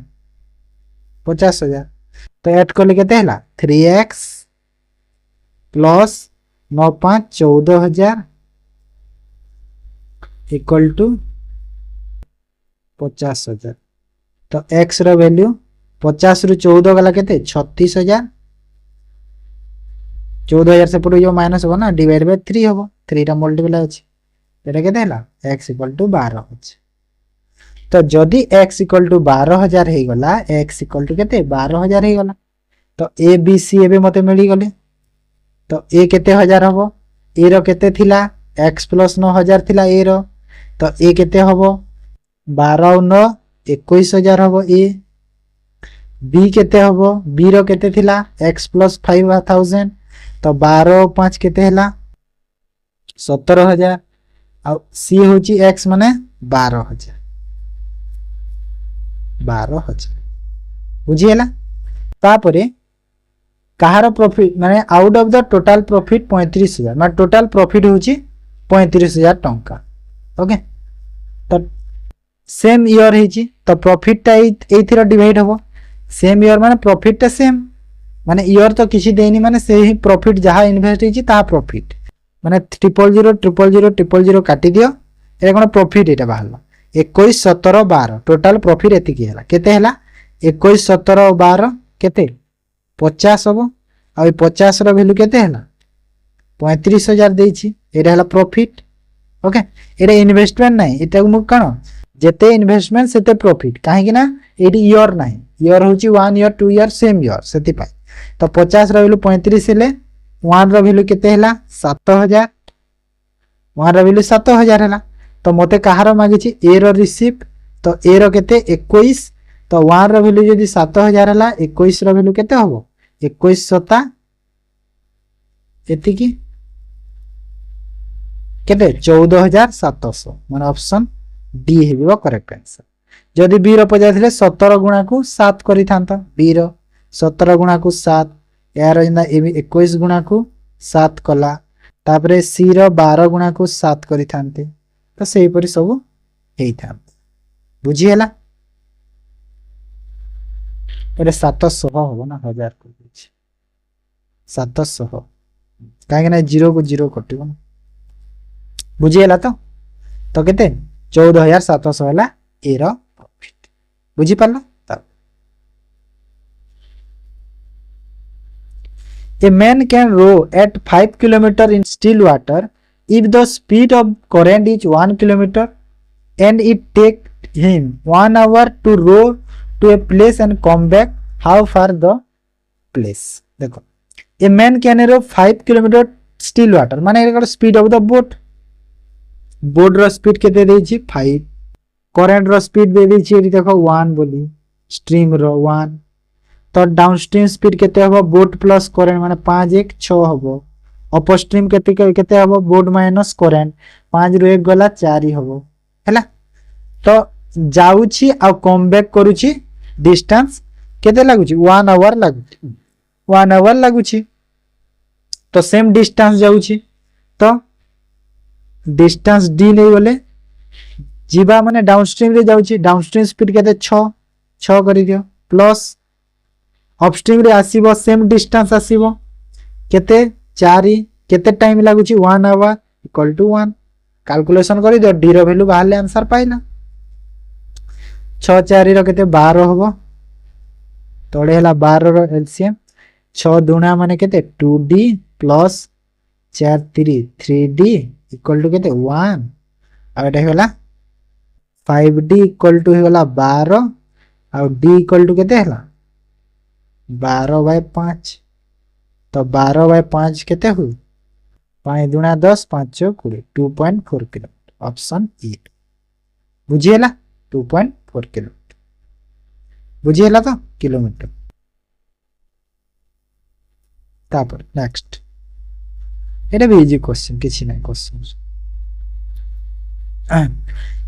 तो ऐड करले केते हला 3x प्लस 9 5 14,000 इक्वल टू 50,000। तो एक्स रो वैल्यू 50 रु 14 गला केते 36,000। 14,000 से पड़ो जो माइनस हो ना डिवाइड बाय 3 हो 3 रा मल्टीप्लाई अछि एटा केते हला x इक्वल टू 12 अछि। तो जदि x इक्वल टू 12,000 हे गला x इक्वल टू केते 12,000 हे गला तो a b c एबे मते मिली गले। तो a केते हजार हबो a रो केते थिला x प्लस 9,000 थिला a रो तो a केते हबो 12 9 21,000 हबो a। b केते हबो b रो केते थिला x प्लस 5,000 तो 12 5 केते हला 17,000 आ c होची x माने 12,000 बुझी हला। तापरे कहार प्रॉफिट माने out of the total profit 35,000 माने टोटल प्रॉफिट होची 35,000 टंका। ओके तो सेम ईयर हेची तो प्रॉफिट ता एथिरा डिवाइड हबो सेम ईयर माने प्रॉफिट ता सेम माने ईयर तो किछि देनी माने से ही प्रॉफिट जहा इन्वेस्ट हेची ता प्रॉफिट माने 000 काटी दियो ए कोन प्रॉफिट एटा बाहरला 21 17 12 टोटल प्रॉफिट एति की हला केते हला 21 17 12 केते 50 हबो आ 50 रो वैल्यू केते हला 35,000 देछि एटा हला प्रॉफिट। ओके एटा इन्वेस्टमेंट नाही एटा मु कण जेते इन्वेस्टमेंट सेते प्रॉफिट काहे कि ना एडी ईयर नाही ईयर होची 1 ईयर 2 ईयर सेम ईयर सेति पाई तो 50 रो वैल्यू 35 हेले 1 रो वैल्यू केते हला 7,000 1 रो वैल्यू 7,000 हला तो मते कहार मागिछि ए रो रिसीव तो ए रो केते 21 तो 1 रो वैल्यू जदी 7,000 हला 21 रो वैल्यू केते हबो 21 7 एति की केते 14,700 माने ऑप्शन डी हेबो करेक्ट आंसर। जदी बी रो पजा थिले 17 गुणा को 7 करि थांता बी रो 17 गुणा को 7 यार जिंदा 21 गुणा को 7 कला तापरे सी रो 12 गुणा को 7 करि थांते तो सेही परि सब हेई था बुझी हला एरे 700 हो ना 1000 को 700 काहे ना 0 को 0 कटिबो ना बुझी हला तो केते 14,700 हला ए रो प्रॉफिट बुझी पाला। A man can row at 5 km in still water if the speed of current is 1 km and it takes him 1 hour to row to a place and come back. How far the place? देखो a man can row 5 km still water माने एकर speed of the boat row speed केते देछि 5 current रो speed दे देछि एठी देखो 1 बोली stream रो 1 तो downstream speed केते हबो बोट प्लस करंट माने 5 1 6 हबो अपस्ट्रीम केते हबो बोट माइनस करंट 5 रु 1 गला 4 हबो हैला। तो जाउची आ कम बैक करूची डिस्टेंस केते लागुची 1 आवर लागुची 1 आवर लागुची तो सेम डिस्टेंस जाउची तो डिस्टेंस डी नै बोले जीवा माने डाउनस्ट्रीम रे जाउची डाउनस्ट्रीम स्पीड केते 6 करि दियो प्लस अपस्ट्रीम रे आसीबो सेम डिस्टेंस आसीबो केते 4 केते टाइम लागुची 1 आवर इक्वल टू 1 कैलकुलेशन करि दियो डी रो वैल्यू बाहरले आंसर पाइला 6 4 रो केते 12 हबो तोड़े हला 12 रो एलसीएम 6 दुना माने केते 2d plus 4 3 3d equal to केते 1 आ एटा होला 5d इक्वल टू होला 12 आ d इक्वल टू केते हला 12/5 तो 12/5 केते हुई 5 दुना 10 5 20 2.4 किलोमीटर ऑप्शन ए बुझिएला 2.4 किलोमीटर बुझिएला तो किलोमीटर। तापर नेक्स्ट एटा भी इजी क्वेश्चन किछि नै question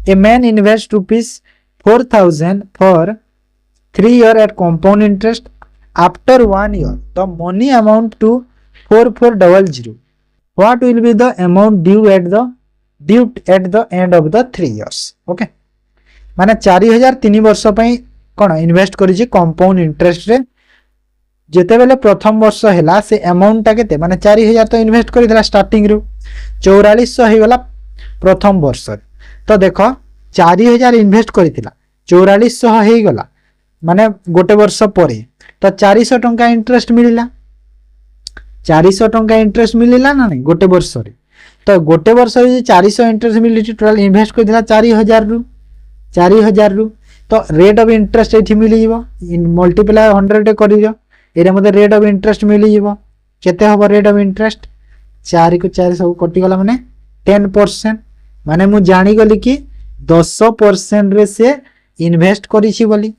a man invest ₹4,000 for 3 year at compound interest after 1 year the money amount to 4400 what will be the amount due at the end of the 3 years okay माने 4000 3 वर्ष पई कोन invest करि छी compound interest रे जेते बेले प्रथम वर्ष हैला से अमाउंट केते माने 4000 तो इन्वेस्ट करितला स्टार्टिंग रु 4400 हे गला प्रथम वर्ष तो देख 4000 इन्वेस्ट करितला 4400 हे गला माने गोटे वर्ष परे तो 400 टंका इंटरेस्ट मिलिला 400 टंका इंटरेस्ट मिलिला ना नहीं गोटे वर्ष रे तो गोटे वर्ष रे 400 इंटरेस्ट मिली टोटल इन्वेस्ट करितला 4000 रु तो रेट ऑफ इंटरेस्ट एठी मिली जीवो मल्टीप्लाई 100 करि दियो एरे मते रेट ऑफ इंटरेस्ट मिली जीवो केते होबो रेट ऑफ इंटरेस्ट 4 को 4 सब कटि गला माने 10% माने मु जानि गली कि 10% रे से इन्वेस्ट करिछि बोली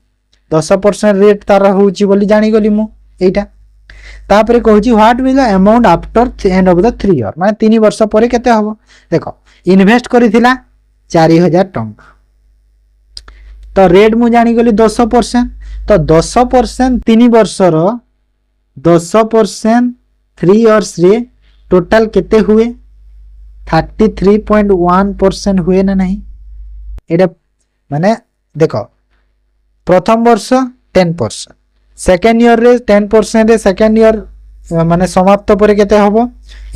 10% रेट तार होउछि बोली जानि गली मु एटा तापरे कहूछि what will the amount after end of the 3 year माने 3 वर्ष परे केते होबो देखो इन्वेस्ट करिथिला 4000 टंका तो रेट मु जानि गली 10% तो 10% 3 वर्ष रो 10% 3 इयर्स रे टोटल केते हुए 33.1% हुए ना नहीं एटा माने देखो प्रथम वर्ष 10% सेकेंड ईयर रे 10% रे सेकेंड ईयर माने समाप्त परे केते हबो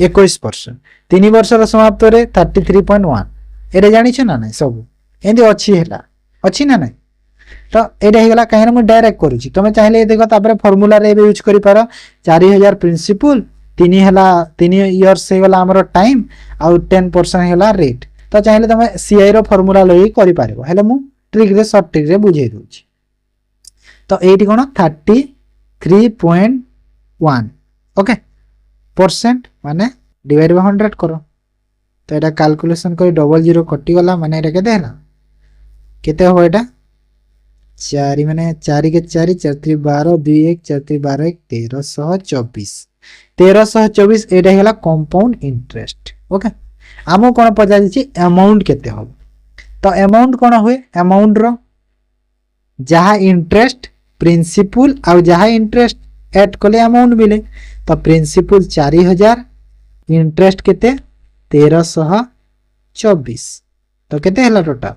21% 3 वर्ष रो समाप्त रे 33.1 एटा जानि छ ना नहीं सब एंदी अछि हैला अछि ना नहीं तो एटा हे गला काहे ना मैं डायरेक्ट करूची तमे चाहिले देखो तापर फार्मूला रे यूज करि पारो 4000 प्रिंसिपल 3 हला 3 इयर्स हे गला हमरो टाइम आ 10% हेला रेट तो चाहिले तमे सीआई रो फार्मूला लई करि पारिबो हेले मु ट्रिक रे शॉर्ट ट्रिक रे बुझे दोची तो एटी कोन 33.1 ओके परसेंट माने डिवाइड बाय 100 करो तो एटा कैलकुलेशन करी 00 कटि गला माने एटा केते हला केते हो एटा 4 माने 4 के 4 4 3 12 2 1 4 3 12 1 1324 एटा हेला कंपाउंड इंटरेस्ट ओके आमो कोन पचाछि छि अमाउंट केते हो तो अमाउंट कोन होय अमाउंट रो जहा इंटरेस्ट प्रिंसिपल आ जहा इंटरेस्ट ऐड कले अमाउंट मिले तो प्रिंसिपल 4000 इंटरेस्ट केते 1324 तो केते हला टोटल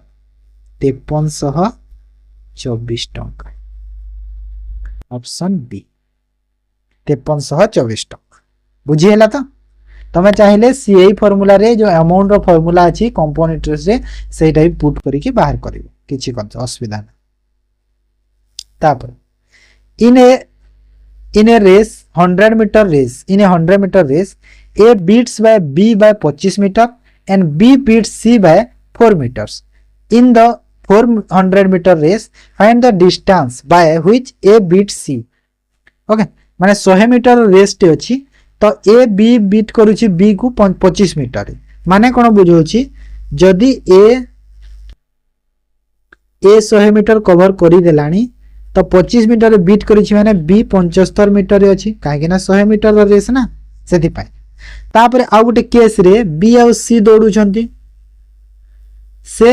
5324 टंका ऑप्शन बी 5324 टंका बुझी हैला तो तमे चाहिले सीआई फार्मूला रे जो अमाउंट रो फार्मूला अछि कंपाउंड इंटरेस्ट रे सेटा ही पुट करी के बाहर करिवो किछि कोन असुविधा ना तापर in a race 100 meter race in a 100 meter race A beats by B by 25 meter and B beats C by 4 meters in the 400 meter race find the distance by which A beats C okay माने 100 metre race टे अछि तो A B beat करूछि B को 25 metre माने कोन बुझौछि जदी A 100 metre cover करि देलानी तो 25 metre beat करिछि माने बी 75 मीटर रे अछि काहे ना 100 मीटर रो रेस ना सेति पाए तापर आ गुटे केस रे बी आ सी दौड़ू छंती से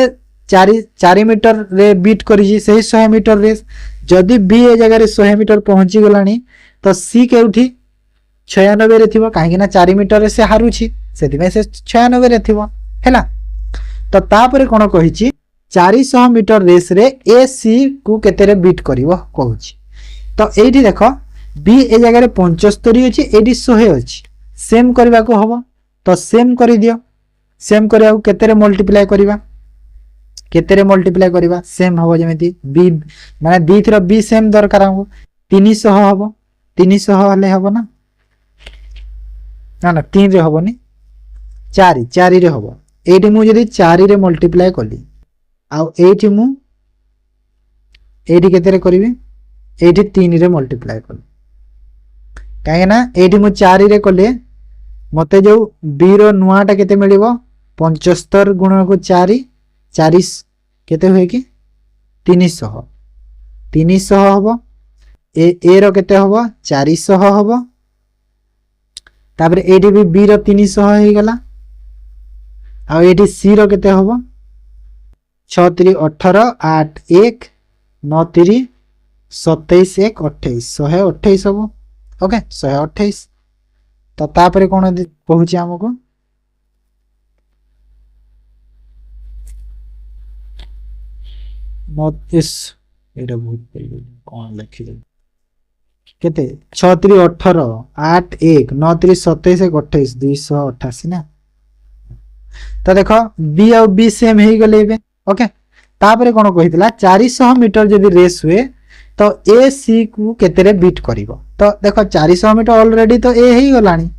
4 मीटर रे बीट करिछि सही 100 मीटर रेस जदी बी ए जगह रे 100 मीटर पहुंची गलानी तो सी केउठी 96 रे थिबो काहे ना 4 मीटर रे से हारुछि सेति में से 96 रे थिबो हैला तो तापर कोन कहिछि 400 मीटर रेस रे ए सी को केते रे बीट करिवो कहूची तो एठी देखो बी ए जगह रे 75 अछि एठी 100 अछि सेम करबा को हबो तो सेम करि दियो सेम करिया को केते रे मल्टीप्लाई करबा सेम हबो जेमिति बी माने दी थरो बी सेम दरकार हबो 300 हबो 300 हले हबो ना ना 3 रे हबोनी 4 रे हबो एठी मु जदी 4 रे मल्टीप्लाई कली आउ एठी मु एठी केते रे करबी एठी 3 रे मल्टीप्लाई कर काहे ना एठी मु 4 रे कले मते जो बी रो नुआटा केते मिलिबो 75 गुणन को 4 40 केते होय कि 300 हबो ए रो केते हबो 400 हबो तापर एठी भी बी रो 300 हे गला आ एठी सी रो केते हबो 6 3 18 8 1 9 3 27 1 28 128 हबो ओके 128 तो तापर कोन कहूची हमको नोटिस एटा बहुत कोन लिखि दे केते 6 3 18 8 1 9 3 27 28 288 ना। तो देखो बी और बी सेम हो गले ओके। तापरे कोन कहितला 400 मीटर जदि रेस हुए तो ए सी को केते बीट करिवो। तो देखो 400 मीटर ऑलरेडी तो ए ही गलानी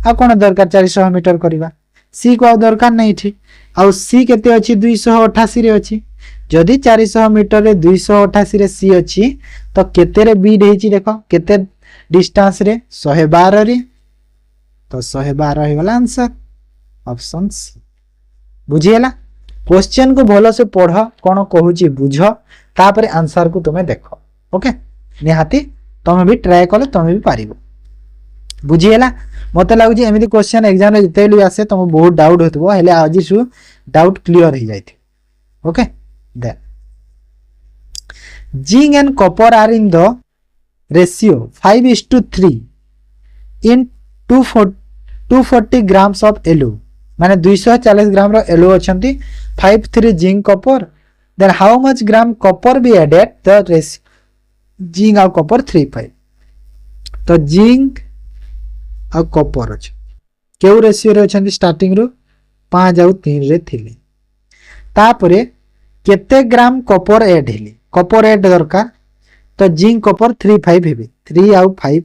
आ कोन दरकार 400 मीटर करबा सी को आ दरकार नहीं थी आ सी केते अछि 288 रे अछि। जदि 400 मीटर रे 288 रे सी अछि तो केते रे बीट हेछि देखो केते डिस्टेंस रे 112 रे तो 112 हे वाला आंसर ऑप्शन सी। बुझिएला क्वेश्चन को भलो से पढ़ कोन कहूची बुझ तापर आंसर को तुमे देखो ओके। निहाती तुमे भी ट्राई कले तुमे भी पारिबो। बुझिएला मते लागु जे एमिति क्वेश्चन एग्जाम रे जते भी आसे तुम बहुत डाउट होतबो हेले आज सु डाउट क्लियर हो जाइथि okay. Then zinc and copper are in the ratio 5:3 in 240 grams of yellow माने 240 ग्राम रो येलो अछंती 53 zinc copper then how much gram copper be added the ratio zinc और कॉपर 35 तो जिंक और copper अछि केउ रेशियो रे अछंती starting रो 5 और 3 रे थिले तापरे केते ग्राम कॉपर ऐड हेली कॉपर ऐड दरकार तो जिंक कॉपर 35 हेबे 3 और 5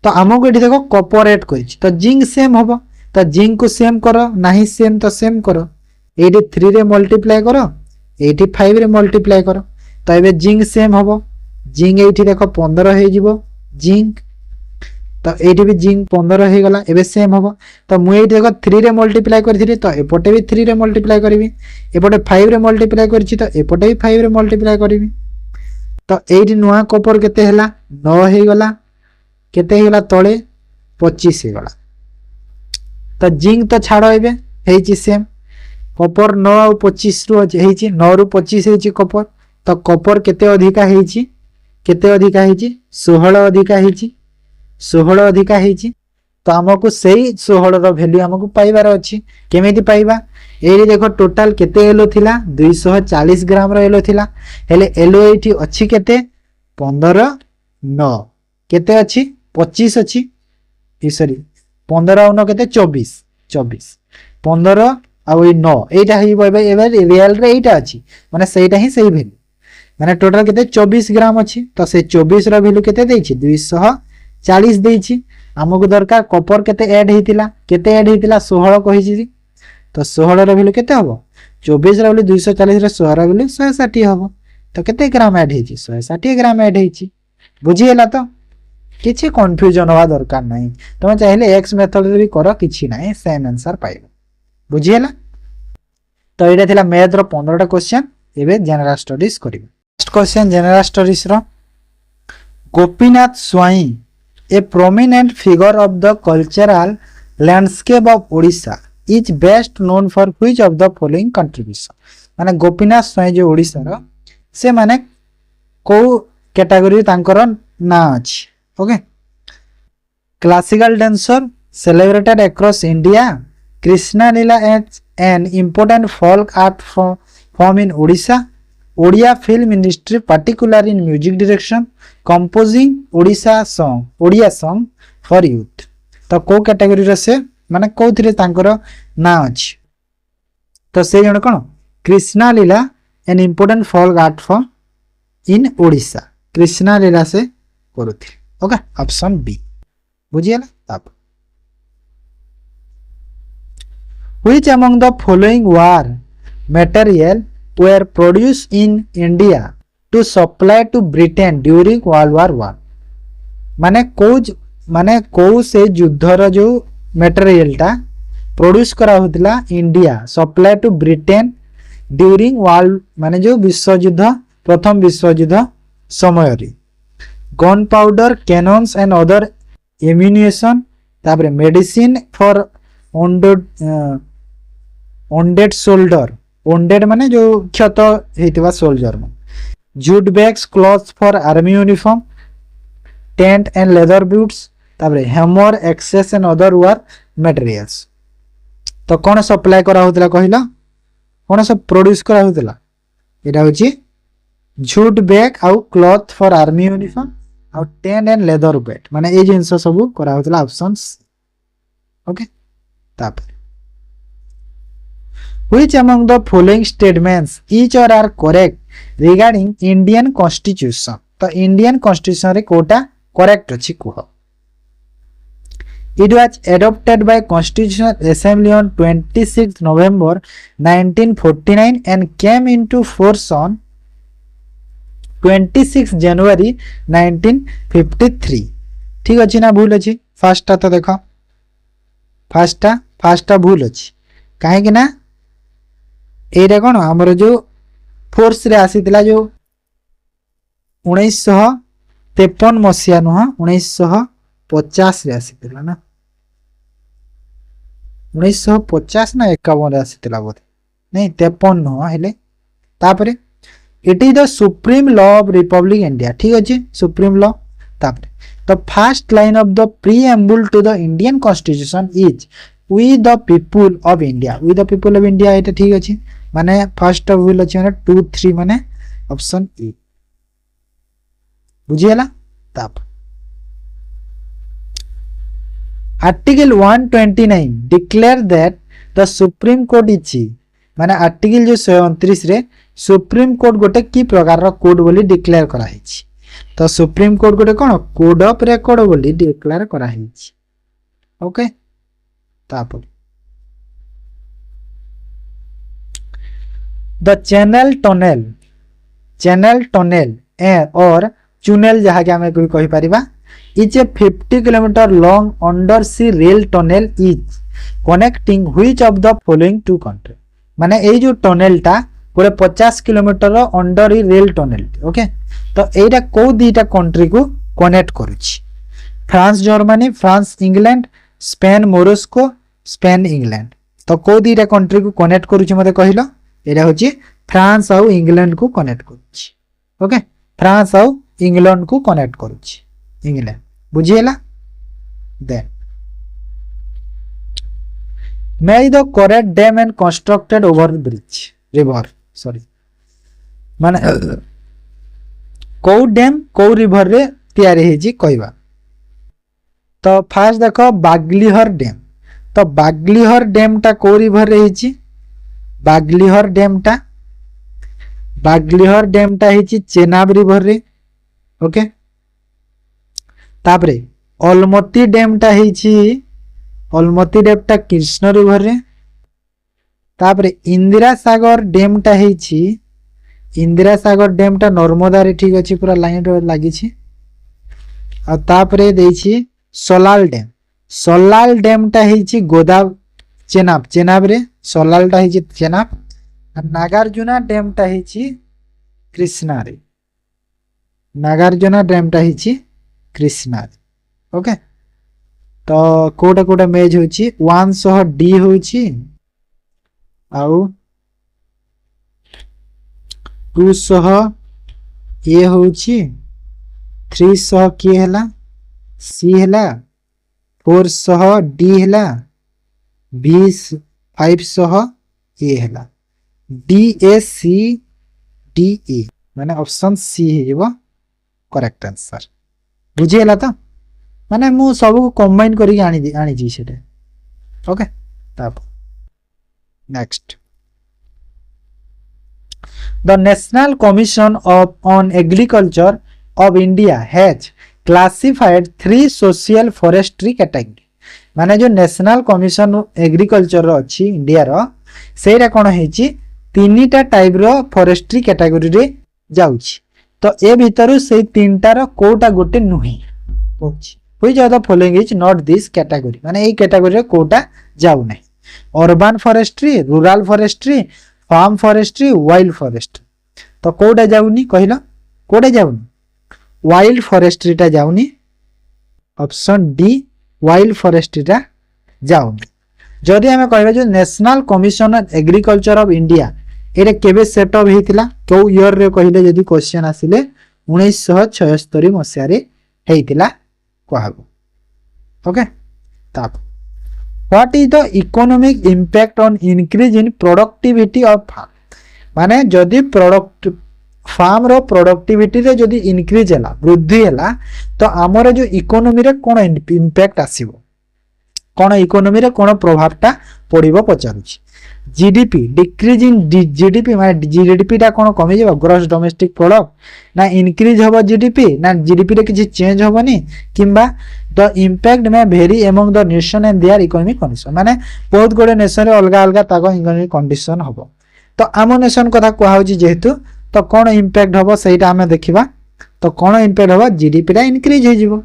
तो हमको एठी देखो कॉपर ऐड करिछि तो जिंक सेम होबो तो जिंक को सेम करो नहीं सेम तो सेम करो एठी 3 रे मल्टीप्लाई करो एठी 5 रे मल्टीप्लाई करो तो एबे जिंक सेम होबो जिंक एठी देखो 15 हे जिवो जिंक तो एठी भी जिंक 15 हे गला एबे सेम होबो तो मु एठी देखो 3 रे मल्टीप्लाई करथिरि तो एपटे भी 3 रे मल्टीप्लाई करबी एपटे 5 रे मल्टीप्लाई करछि तो एपटे भी 5 रे मल्टीप्लाई करबी तो एठी नुआ कॉपर केते हला 9 हे गला केते हे गला तळे 25 हे गला तो जिंक तो छाड़ो एबे हेछि सेम कॉपर 9 और 25 रु हेछि 9 रु 25 हेछि कॉपर तो कॉपर केते अधिका हेछि 16 अधिका हेछि 16 अधिका हेछि तो हमको सही 16 रो वैल्यू हमको पाइबार अछि केमिति पाइबा एरी देखो टोटल केते येलो थिला 240 ग्राम रो येलो थिला हेले येलो एठी अछि केते 15 9 केते अछि 25 अछि ई सॉरी 15 और 9 केते 24 15 और 9 एटा ही एबे रियल रे एटा अछि माने सेटा ही सही वैल्यू माने टोटल केते 24 ग्राम अछि तो से 24 रो वैल्यू केते देछि 240 देछि हमको दरकार कॉपर केते ऐड हेतिला 16 कहिछि तो 16 रो वैल्यू केते हबो 24 रो वैल्यू 240 रे 16 रो वैल्यू 160 हबो तो केते ग्राम ऐड हेछि 160 ग्राम ऐड हेछि बुझिएला तो किछि कंफ्यूजन होवा दरकार नहीं तुम चाहिले एक्स मेथड रे भी करो किछि नहीं सेम आंसर पाइबो बुझिएला। तो एटा थिला मैथ रो 15टा क्वेश्चन एबे जनरल स्टडीज करिबो। नेक्स्ट क्वेश्चन जनरल स्टडीज रो Gopinath Swain a prominent figure of the cultural landscape of Odisha is best known for which of the following contribution माने गोपीनाथ स्वाई जो ओडिशा रो से माने को कैटेगरी तांकर ना अछि okay. Classical dancer celebrated across India Krishna Lila is an important folk art form in Odisha Odia film industry particularly in music direction composing Odisha song for youth तो को कैटेगरी रे से माने कोथिरे तांकर ना अछि तो से जण कोन Krishna Leela an important folk art form in Odisha Krishna Leela से करूथि ओके ऑप्शन बी बुझियला तब which among the following war material were produced in India to supply to Britain during World War I माने को से युद्धर जो मटेरियल टा प्रोड्यूस करा होतिला India supply to Britain during world माने जो विश्व युद्ध प्रथम विश्व युद्ध समय रे gunpowder cannons and other ammunition तापर medicine for wounded soldier wounded माने जो क्षत हेतिबा सोल्जर में jute bags clothes for army uniform tent and leather boots तापर hammer axes and other war materials तो कौन सप्लाई करा होतला कहिला कौन सब प्रोड्यूस करा होतला एटा होची जूट बैग आउ क्लॉथ फॉर आर्मी यूनिफॉर्म आउ टेन एंड लेदर वेट माने ए जिंस सब करा होतला ऑप्शन सी ओके तापर which among the following statements each or are correct regarding Indian constitution तो Indian constitution रे कोटा correct अछि कुह it was adopted by constitutional assembly on 26 November 1949 and came into force on 26 January 1953 ठीक अछि ना भूल अछि first तो देखो फर्स्ट भूल अछि काहे कि ना एटा कोन हमर जो फोर्स रे आसीतिला जो 1953 मसिया नुह 1950 रे आसीतिला ना 1950 ना 51 रे आसीतिला बोध नहीं 53 नुह हेले तापरे it is the supreme law of republic India ठीक अछि सुप्रीम लॉ तापरे the first line of the preamble to the Indian constitution is we the people of India we the people of India एटा ठीक अछि माने first भूल अछि माने 2 3 माने ऑप्शन ए बुझियला ताप article 129 declare that the supreme court is माने आर्टिकल जो 129 रे सुप्रीम कोर्ट गोटे की प्रकार रो कोड बोली डिक्लेयर करा हिची तो सुप्रीम कोर्ट गोटे कोन कोड ऑफ रेकॉर्ड बोली डिक्लेयर करा हिची ओके ताप द चैनल टनेल और चुनेल जहाँ के हमें कोई कही परिबा is a 50 kilometre long under sea rail tunnel is connecting which of the following two country माने ए जो टनेल टा पूरे 50 किलोमीटर अंडर ही रेल टनेल ओके तो एटा को दीटा कंट्री को कनेक्ट करूची France Germany France England Spain Morocco Spain England तो को दीटा कंट्री को कनेक्ट करूची मते कहिलो एटा होची फ्रांस और इंग्लैंड को कनेक्ट करूची ओके फ्रांस और इंग्लैंड को कनेक्ट करूची इंग्लैंड बुझियला then made the correct dam and constructed over bridge river sorry माने को डैम को रिवर रे तयारी हेजी कहबा तो फास्ट देखो बागलीहर डैम तो बागलीहर डैम टा को रिवर रे हेजी बागलीहर डैम टा हेची चेनाब रिवर रे ओके तापरे अलमती डैम टा हेची अलमती डैम टा कृष्ण रिवर रे तापरे इंदिरा सागर डैम टा हेची इंदिरा सागर डैम टा नर्मदा रे ठीक अछि पूरा लाइन रे लागि छी आ तापरे देछि सोलाल डैम टा हेची गोदाव चेनाब रे सोलाल टा हेची चेनाब आ नागार्जुना डैम टा हेची कृष्णा रे नागार्जुना डैम टा हेची कृष्णा रे ओके तो कोटा कोटा मैच होची 100 डी होची आउ 200 ए होची 300 के हला सी हला 400 डी हला 20 500 ए हला D A C D A माने ऑप्शन सी हेबो करेक्ट आंसर बुझियला तो माने मु सब को कंबाइन करी आनी जी सेटे ओके तब next the national commission on agriculture of India has classified 3 social forestry category माने जो नेशनल कमीशन एग्रीकल्चर अच्छी इंडिया रो सेरा कोन हेची तीनटा टाइप रो फॉरेस्ट्री कैटेगरी रे जाउची तो ए भीतर से तीनटा रो कोटा गोटे नुही होची which of the following is not this category माने ए कैटेगरी रे कोटा जाउ नै urban forestry rural forestry farm forestry wild forestry तो कोटा जाउनी कहिलो कोटा जाउनी वाइल्ड फॉरेस्ट्री टा जाउनी ऑप्शन डी वाइल्ड फॉरेस्ट्री टा जाउनी जदि हमें कहबे जो national commission on agriculture of India एरे केबे सेट अप हेतिला को ईयर रे कहिले जदि क्वेश्चन आसिले 1976 मसिया रे हेतिला कहबो ओके ताप what is the economic impact on increase in productivity of farm माने जदि प्रोडक्ट फार्म रो प्रोडक्टिविटी रे जदी इंक्रीज हैला वृद्धि हैला तो आमर जो इकोनॉमी रे कोन इंपैक्ट आसीबो कोन इकोनॉमी रे कोन प्रभावटा पड़िबो पचारुछि जीडीपी डिक्रीज इन जीडीपी माने जीडीपी टा कोन कमी जेबो ग्रॉस डोमेस्टिक प्रोडक्ट ना इंक्रीज होबो जीडीपी ना जीडीपी रे किछि चेंज होबनी किंबा द इंपैक्ट में very among the nation and their economic condition माने बहुत गोडे नेशन रे अलगा अलगा ताको इकोनॉमिक कंडीशन होबो तो आम नेशन कथा कुआ होछि जेहेतु तो कौन इंपैक्ट हम सहीटा आम देखा तो कौन इंपैक्ट हम जीडीपी टा इनक्रीज हो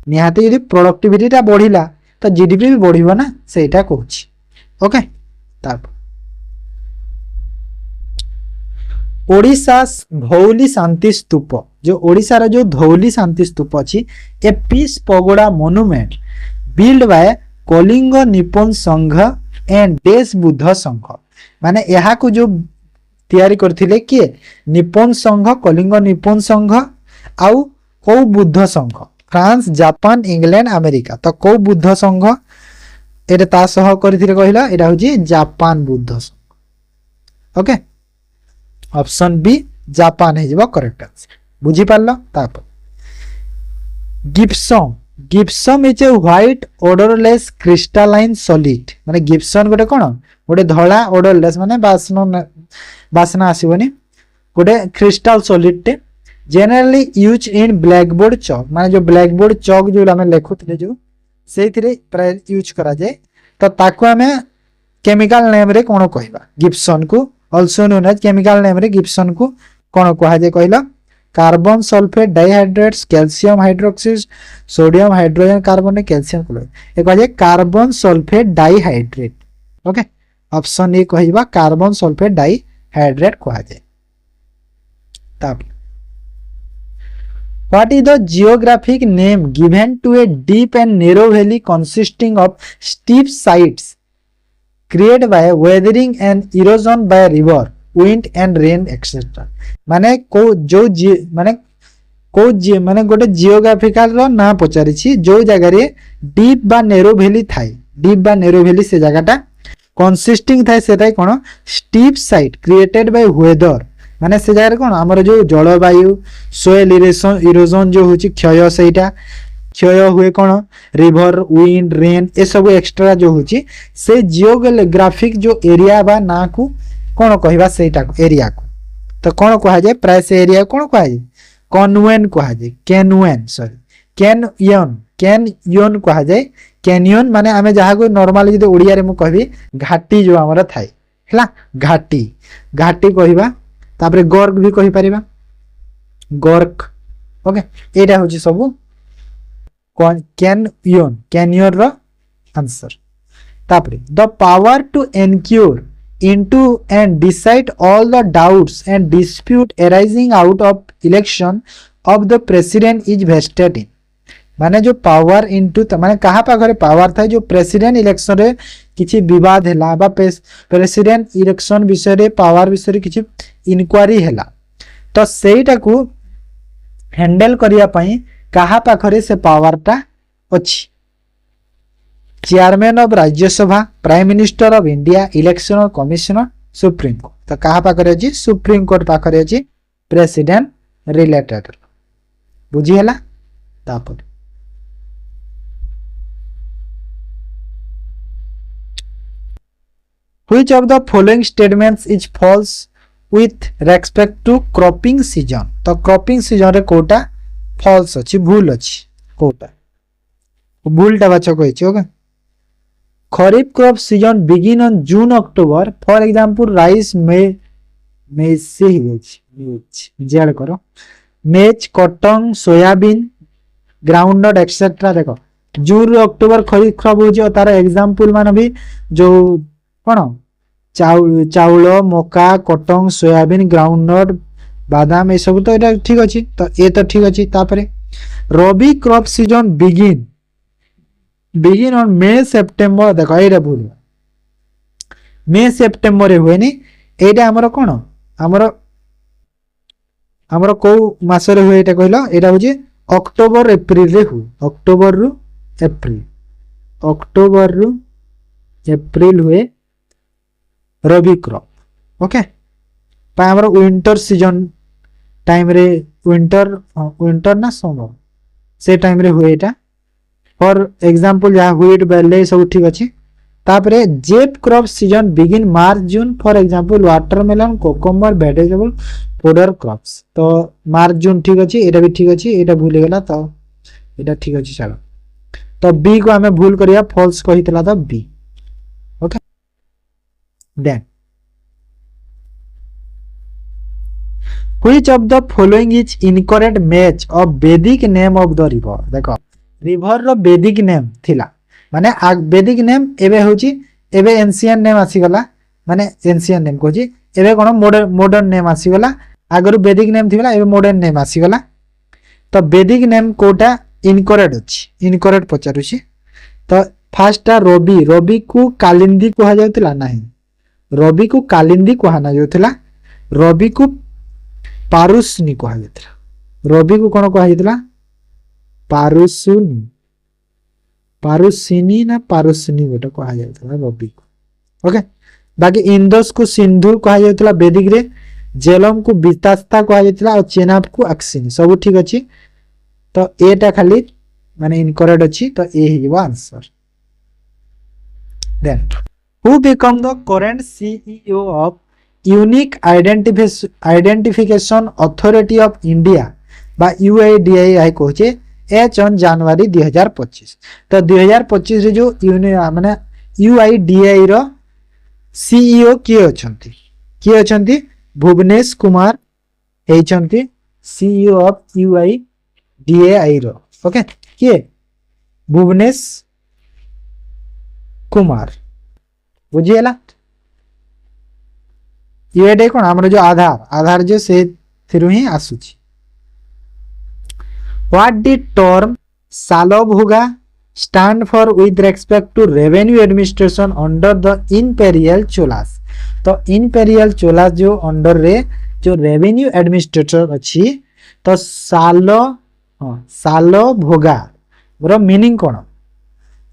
निहाती यदि प्रोडक्टिविटी टा बढ़िला तो जीडीपी भी बढ़िबो ना सेटा कहूछि ओके ताप ओडिशा धौली शांति स्तूप जो ओडिशा रो जो धौली शांति स्तूप अछि a peace pagoda monument build by Kalinga Nippon Sangha and Desh Buddha संघ माने यहाँ को जो तैयारी करथिले किए निप्पन संघ कलिंग निप्पन संघ आउ को बुद्ध संघ फ्रांस जापान इंग्लैंड अमेरिका तो को बुद्ध संघ एटा ता सह करथिले कहिला एटा होजी जापान बुद्ध संघ ओके ऑप्शन बी जापान है जब करेक्ट आंसर बुझी पारलो तापर gypsum gypsum is a white odourless crystalline solid माने गिप्सम गोटे कोन गोटे धला ओडरलेस माने बासना आसीबनी गोटे क्रिस्टल सॉलिड टे generally use in blackboard chalk माने जो ब्लैकबोर्ड चॉक जो हमें लिखुतले जो सेथिरे प्राय यूज करा जाय तो ताको हमें केमिकल नेम रे कोन कहबा गिप्सन को also known as chemical name रे गिप्सन को कोन कहा जाय कहला carbon sulphate dihydrates calcium hydroxide sodium hydrogen carbon calcium chloride ए कहा जाय carbon sulphate dihydrate okay option A कहबा कार्बन सल्फेट डाइहाइड्रेट कहा जाय तब What is the geographic name given to a deep and narrow valley consisting of steep sides created by weathering and erosion by river, wind and rain etc. माने को जो माने गोटे geographical रो ना पचारि छी जो जगह रे डीप बा नेरो वैली थाई डीप बा नेरो वैली से जगहटा कंसिस्टिंग थाई सेटाई कोन steep side created by weather माने से जगह कोन हमर जो जलवायु सोइल इरोजन जो होची क्षय सेटा क्षय हुए कोन रिवर विंड रेन ए सब एक्स्ट्रा जो होची से जियोग्राफिक जो एरिया बा ना को कोन कहबा सेटा एरिया को तो कोन कहा जाय प्राय से एरिया कोन कहा जाय कॉन्वेन कहा जाय कैनयन कहा जाय कैनियन माने आमे जहा को नॉर्मली जदि ओडिया रे मु कहबी घाटी जो हमर थाई हला घाटी घाटी कहबा तापरे गर्क भी कहि परिबा गर्क ओके एटा होची सब कैनियन रो आंसर तापरे the power to ensure into and decide all the doubts and dispute arising out of election of the president is vested in माने जो पावर इनटू माने कहा पाखरे पावर था जो प्रेसिडेंट इलेक्शन रे किछि विवाद हैला बा प्रेसिडेंट इलेक्शन विषय रे पावर विषय रे किछि इनक्वारी हैला तो सेटा को हैंडल करिया पई कहा पाखरे से पावरटा अछि chairman of Rajya Sabha prime minister of India election commissioner supreme court तो कहा पाखरे अछि सुप्रीम कोर्ट पाखरे अछि प्रेसिडेंट रिलेटेड बुझी हैला तापर Which of the following statements is false with respect to cropping season? तो cropping season रे कोटा false अछि भूल अछि कोटा भूलटा बाछ कहछि okay kharif crop season begin on June October for example rice may से ही जेड करो मेज कॉटन सोयाबीन ग्राउंडनट एक्सेट्रा देखो जून रो अक्टोबर खरीफ क्रॉप हो तार एग्जांपल मान भी जो कोन चाउल मका कॉटन सोयाबीन ग्राउंडनट बादाम ए सब तो एटा ठीक अछि तो ए तो ठीक अछि तापरे rabi crop season begin on May September देखो एटा भूल मे सेप्टेम्बर रे होएनी एटा हमर कोन हमर को मास रे होए एटा कहलो एटा होजे अक्टोबर एप्रिल रे हो अक्टोबर रु एप्रिल हुए रबी क्रॉप ओके पा हमर विंटर सीजन टाइम रे विंटर विंटर ना समर से टाइम रे हुए एटा फॉर एग्जांपल जहाँ व्हीट बेले सब ठीक अच्छे तापरे jet crop season begin March June for example watermelon cucumber vegetable fodder crops तो मार्च जून ठीक अच्छे एटा भी ठीक अच्छे एटा भूल गला तो एटा ठीक अच्छे छाड़ तो बी को हमें भूल करिया फॉल्स कहितला तो B okay then which of the following is incorrect match of Vedic name of the river देखो रिवर रो वैदिक नेम थिला माने वैदिक नेम एबे होची एबे एंशियंट नेम आसी गला माने एंशियंट नेम कोची एबे कोन मॉडर्न नेम आसी गला आगरु वैदिक नेम थिला एबे मॉडर्न नेम आसी गला तो वैदिक नेम कोटा इनकरेक्ट अछि इनकरेक्ट पचारुछि तो फर्स्ट रवि रवि को कालिंदी कहा जाउतला नाही रवि को कालिंदी कहाना जाउतला रवि को पारुसनी कहा जाउतला रवि को कोन कहा जाउतला पारुसुनी पारुसिनी ना पारुसनी गोटे कहा जाउतला रवि को ओके बाकी इंदस को सिंधु कहा जाउतला वैदिक रे जेलम को बितास्ता कहा जाउतला और चेनाब को अक्सिनी सब ठीक अछि तो एटा खाली माने इनकरेक्ट अछि तो ए हिवा answer then who become the current CEO of unique identification authority of India बा यूआईडीआई कहचे एच ऑन जनवरी 2025 तो 2025 रे जो माने यूआईडीआई रो सीईओ किए अछंती भुवनेश कुमार हेचंती सीईओ ऑफ यूआईडीआई रो ओके किए भुवनेश कुमार बुझिएला यूआईडीआई कोन हमर जो आधार जो से थिरु ही आसुची What did term Salobhuga stand for with respect to revenue administration under the imperial Cholas? तो imperial Cholas जो under रे जो revenue administrator अच्छी तो Salobhuga बरो meaning कौन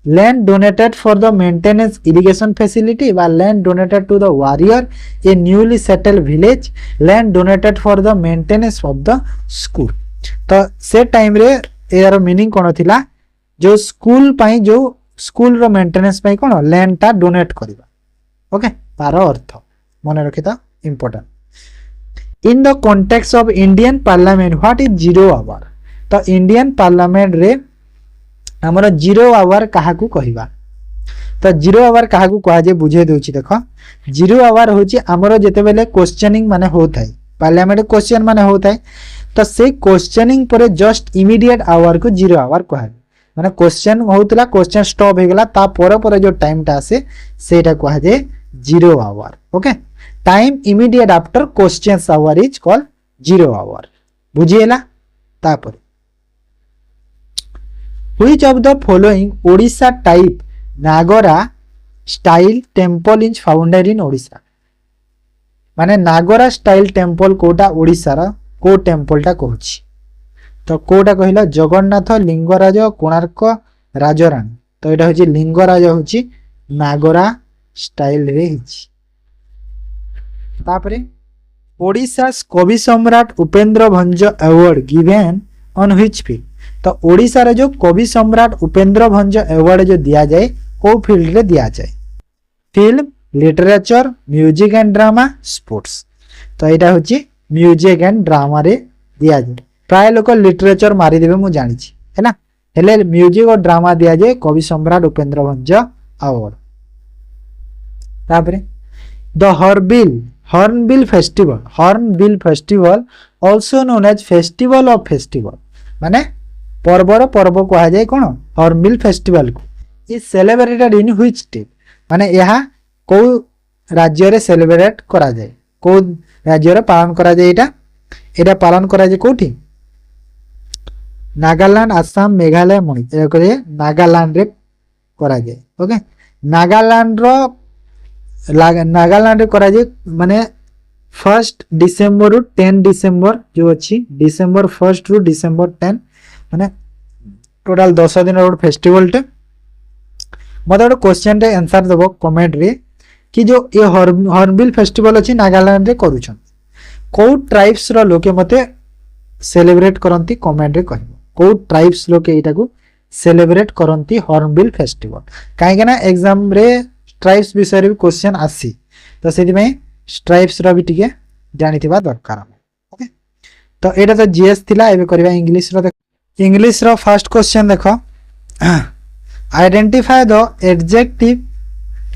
land donated for the maintenance irrigation facility वा land donated to the warrior a newly settled village land donated for the maintenance of the school तो से टाइम रे यार मीनिंग कोन थिला जो स्कूल पाई जो स्कूल रो मेंटेनेंस पाई कोन लैंड ता डोनेट करबा ओके तार अर्थ मने रखिता important in the context of Indian parliament what is zero hour तो इंडियन पार्लियामेंट रे हमर जीरो आवर काहा को कहिबा तो जीरो आवर काहा को कहा जे बुझे दोछि देखो जीरो आवर होची हमर जेते बेले क्वेश्चनिंग माने होताई पार्लियामेंट क्वेश्चन माने होताई तो से क्वेश्चनिंग पर जस्ट इमीडिएट आवर को जीरो आवर कहा माने क्वेश्चन होतला क्वेश्चन स्टॉप हो गला ता पर जो टाइम ता आसे सेटा कहा जे zero hour okay time immediate after questions hour is called zero hour बुझिएला ता पर which of the following Odisha type Nagara style temple is founded in Odisha माने नागरा स्टाइल टेंपल कोटा ओडिशा रा को टेंपल टा कहूची तो कोटा कहला जगन्नाथ लिंगराज कोणार्क राजरानी तो एटा होची लिंगराज होची नागरा स्टाइल रे हिची तापरे ओडिशा कवि सम्राट Upendra Bhanja award given on which field तो ओडिशा रे जो कवि सम्राट उपेंद्र भंज अवार्ड जो दिया जाए को फील्ड रे दिया जाए film literature music and drama sports तो एटा होची म्यूजिक एंड ड्रामा रे दिया जाए प्राय लोक लिटरेचर मारी देबे मु जानि छी है ना हेले म्यूजिक और ड्रामा दिया जाए कवि सम्राट उपेंद्र भंज अवार्ड तापरे the Hornbill festival also known as festival of festival माने पर्वर पर्व कहा जाए कोन हॉर्नबिल फेस्टिवल को is celebrated in which state माने यहा को राज्य रे सेलिब्रेट करा जाए को राज्य रे पालन करा जाए एटा पालन करा जाए कोठी नागालैंड आसाम मेघालय मणिपुर नागालैंड रे करा जाए ओके नागालैंड रे करा जाए माने 1 डिसेंबर रु 10 डिसेंबर जो अच्छी डिसेंबर 1 रु डिसेंबर 10 माने टोटल 10 दिन रो फेस्टिवल टे मते गोटे क्वेश्चन रे आंसर देबो कमेंट रे कि जो ये हॉर्नबिल फेस्टिवल अच्छी नागालैंड रे करूछन को ट्राइब्स रो लोके मते सेलिब्रेट करंती कमेंट रे कहबो को ट्राइब्स लोक एटा को सेलिब्रेट करंती हॉर्नबिल फेस्टिवल काहे ना एग्जाम रे ट्राइब्स विषय रे क्वेश्चन आसी तो सेति में ट्राइब्स रो भी टिके जानिथिबा दरकार ओके तो एटा तो जीएस थिला एबे करबा इंग्लिश रो फर्स्ट क्वेश्चन देखो identify the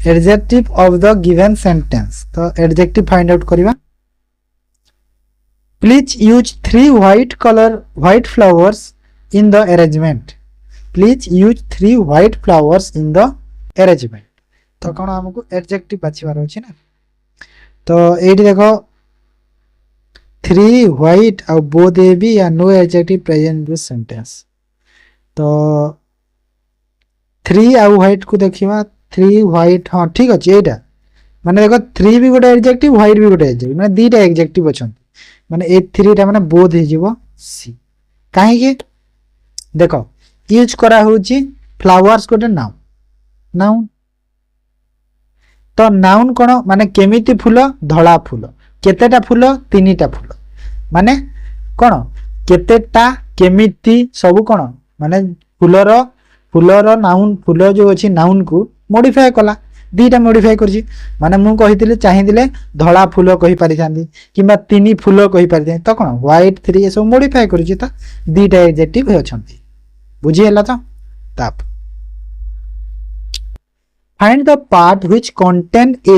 adjective of the given sentence तो एडजेक्टिव फाइंड आउट करबा please use 3 white flowers in the arrangement please use 3 white flowers in the arrangement तो कौन हमको एडजेक्टिव बाछिबार अछि ना तो एठी देखो 3 white और both ए बी या no adjective present in this sentence तो 3 और white को देखिबा 3 white हां ठीक अछि एटा माने देखो 3 भी गोटे एडजेक्टिव white भी गोटे एडजेक्टिव माने दीटा एडजेक्टिव अछन माने ए 3 टा माने बोथ हे जीवो सी काहे के देखो यूज करा होची फ्लावर्स गोटे नाउन तो नाउन कोन माने केमिति फूल धळा फूल केतेटा फूल 3टा फूल माने कोन केतेटा केमिति सब कोन माने फूलर नाउन फूल जो अछि नाउन को मॉडिफाई कला दीटा मॉडिफाई करछि माने मु कहितिले चाहिदिले धळा फूल कहि पारि थांदी किबा 3 फूल कहि पारि थांदी तो कोन व्हाइट 3 ए सब मॉडिफाई करछि त दीटा एडजेक्टिव होछंती बुझि हला त ताप find the part which contain a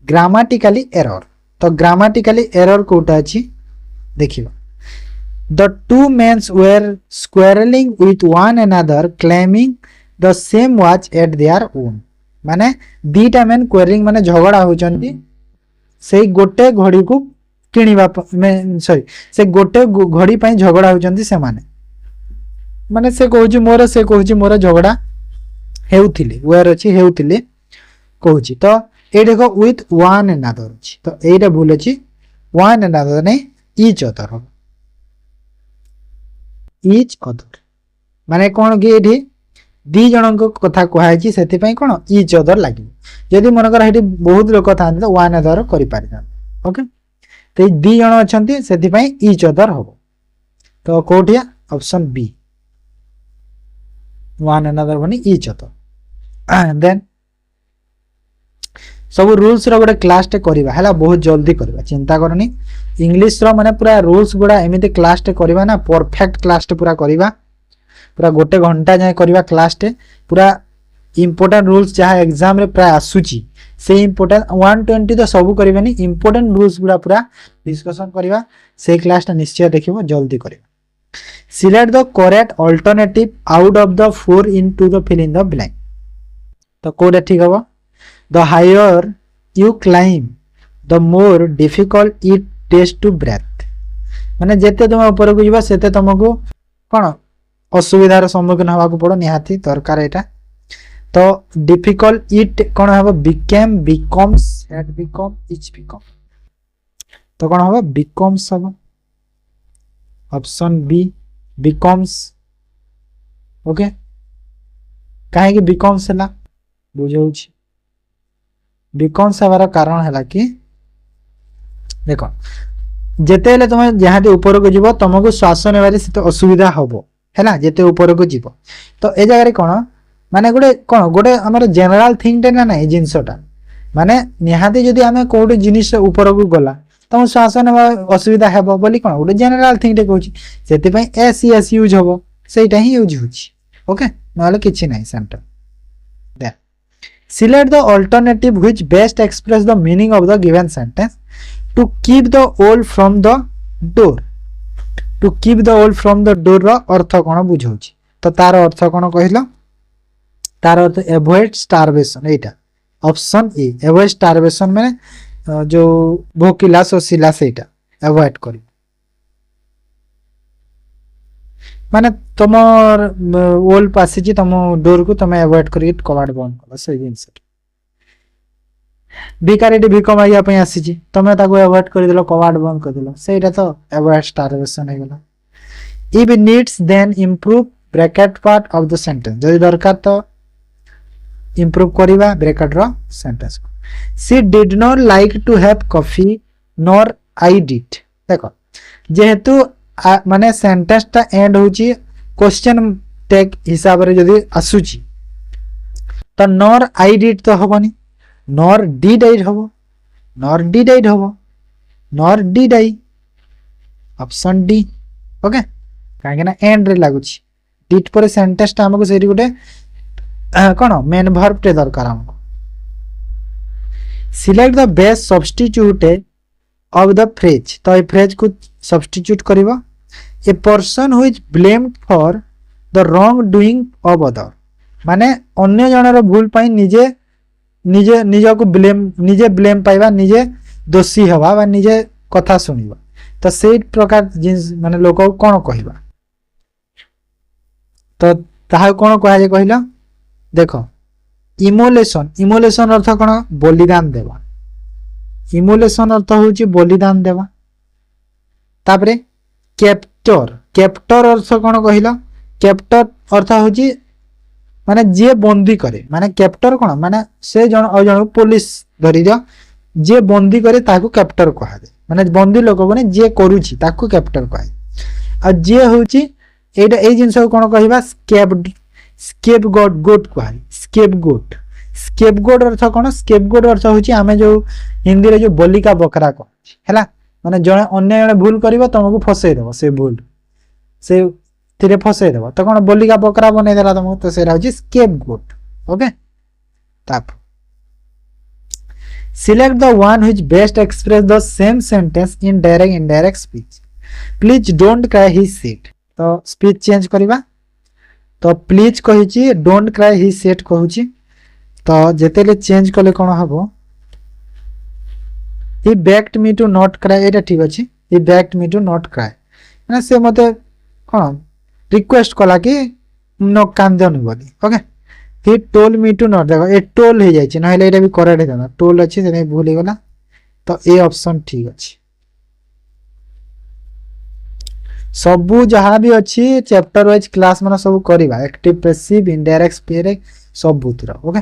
grammatically error तो ग्रामेटिकली एरर कोटा अछि देखिबा the two mens were squabbling with one another claiming the same watch at their own माने दीटा मेन क्वेरिंग माने झगड़ा होचंती से गोटे घड़ी को किनिबा सॉरी से गोटे घड़ी पई झगड़ा होचंती से माने से कहूची मोर झगड़ा हेउथिले वेयर अछि हेउथिले कहूची तो ए देखो विथ वन अनदर अछि तो एटा भूल अछि वन अनदर ने ईच अदर माने कोन कि एठी दी जन को कथा कहै से कौन इच अदर लगे जदि मनकर हेटी बहुत लोक था तो वन अदर करि पारि ओके तो दी जन अछंती से इच अदर हो तो कोठिया ऑप्शन बी वन अनदर बनी इच अदर देन सब रूल्स रो गोटे क्लास टे करबा हला बहुत जल्दी करबा चिंता करनी इंग्लिश रो माने पूरा रूल्स गुडा एमिते क्लास टे करबा ना परफेक्ट क्लास टे पूरा करबा पूरा गोटे घंटा जाए करबा क्लास टे पूरा इंपोर्टेंट रूल्स जहाँ एग्जाम रे प्राय आसुची से इंपोर्टेंट 120 तो सब करबेनी इंपोर्टेंट रूल्स गुडा पूरा डिस्कशन करबा से क्लास टा निश्चय देखिबो जल्दी करबा select the correct alternative out of the 4 into the fill in the blank तो कोडा ठीक हबो the higher you climb the more difficult it test to breath माने जेते तुम ऊपर को जिबा सेते तुमको कोन असुविधार सम्मुखीन हवा को पड़ो निहाती दरकार एटा तो डिफिकल्ट इट कोन हबो became becomes had become etch become तो कोन हबो बिकम्स हबो ऑप्शन बी बिकम्स ओके काहे कि बिकम्स हला बुझौ छी बिकम्स हबार कारण हला कि देखो जेतेले तुम जहां ऊपर को जीवो तुमको श्वास नेबारे से असुविधा हबो हैला जेते ऊपर को जीवो तो ए जगह रे कोन माने गोटे हमर जनरल थिंग टे ना ए जिंसटा माने निहाती जदी हमें कोड जिनिस ऊपर को गला तो श्वास नेबा असुविधा हेबो बोली कोन गोटे जनरल थिंग टे कहूची सेति पई एस एस यूज हबो सेटा ही यूज होची ओके नले किछि नै सेंटर then select the alternative which best express the meaning of the given sentence to keep the wolf from the door to keep the wolf from the door रो अर्थ कोन बुझौची तो तार अर्थ कोन कहिलो तार अर्थ एवॉइड स्टारवेशन एटा ऑप्शन ए एवॉइड स्टारवेशन माने जो भोकिला सोसिला सेटा एवॉइड करी माने तमर ओल पासे जी तम डोर को तमे एवॉइड करी कवाड़ बंद कर से जिंस भिखारी भिक मागिया पे आसी छी तमे ताको एवॉइड कर दिलो कवाड़ बंद कर दिलो सेटा तो एवॉइड स्टारवेशन हे गेला if needs then improve bracket part of the sentence जदी दरकार तो इंप्रूव करिबा ब्रैकेट रो sentence she did not like to have coffee nor I did देखो जेहेतु माने सेंटेंस टा एंड होची क्वेश्चन टैग हिसाब रे जदी आसुची तो नॉर आई डिड तो हबनी नॉर डिड आई हबो नॉर डिड आई हबो nor did I option D okay काहे ना एंड रे लागुची डिड पर सेंटेंस टा हमको सेरी गुटे कोन मेन वर्ब टे दरकार हमको select the best substitute of the phrase तो ए फ्रेज को सब्स्टिट्यूट करिवो a person who is blamed for the wrong doing of other माने अन्य जनर भूल पाई निजे निजे निज को ब्लेम पाइबा निजे दोषी हवा बा निजे कथा सुनिबा तो से प्रकार जिन माने लोक कोन कहिबा तो ताहा कोन कहा जे कहिला देखो इमोलेशन इमोलेशन अर्थ कोन बलिदान देवा इमोलेशन अर्थ होची बलिदान देवा तापरे कैप्टर कैप्टर अर्थ कोन कहिला कैप्टर अर्थ होची माने जे बंदी करे माने कैप्टर कोन माने से जन और जन पुलिस धरि दियो जे बंदी करे ताको कैप्टर कहा दे माने बंदी लोक बने जे करूची ताको कैप्टर कहा आ जे होची एटा ए जिंस कोन कहिबा स्केप गोट कहा स्केप गोट अर्थ कोन स्केप गोट अर्थ होची आमे जो हिंदी रे जो बलिका बकरा को हैला माने जने अन्य जने भूल करिवो तुमको फसै देबो से भूल से तिरे फसै देबो तो कोन बलिका बकरा बनै देला तुमको तो सेरा होची स्केप गोट ओके ताप select the one which best express the same sentence in direct indirect speech please don't cry he said तो स्पीच चेंज करिबा तो प्लीज कहिची डोंट क्राई ही सेड कहूची तो जेतेले चेंज कले कोन हबो he begged me to not cry एटा ठीक अछि he begged me to not cry माने से मते कोन रिक्वेस्ट कला कि न कांदन बोली okay he told me to not देखो ए टोल हे जाय छै नहले एटा भी करेक्ट हेता टोल अछि से भूल गेला तो ए ऑप्शन ठीक अछि सबु जहां भी अछि चैप्टर वाइज क्लास माने सब करबा एक्टिव पैसिव इनडायरेक्ट स्पीच सब बुतरा okay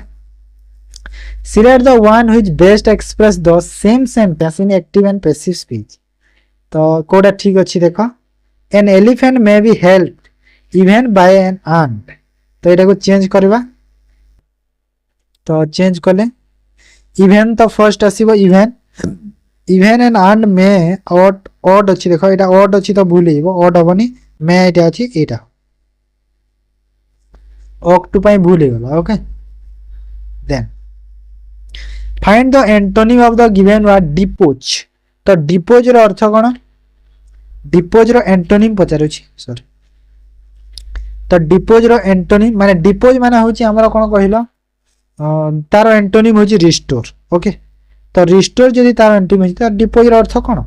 select the one which best express the same sentence in active and passive speech तो कोडा ठीक अछि देखो an elephant may be helped even by an ant तो एटा को चेंज करबा तो चेंज करले इवन तो फर्स्ट आसीबो even even an ant may aid अछि देखो एटा ऑड अछि तो भूलिबो ऑड हबनी मे एटा अछि एटा ऑक टू पाई भूल गेला okay then find the antonym of the given word depose तो डिपोज रो अर्थ कोन डिपोज रो एंटोनिम पचारुछि सॉरी तो डिपोज रो एंटोनिम माने डिपोज माने होछि हमरा कोन कहिलो तारो एंटोनिम होछि रिस्टोर ओके तो रिस्टोर जदि तारो एंटोनिम होछि तो डिपोज रो अर्थ कोन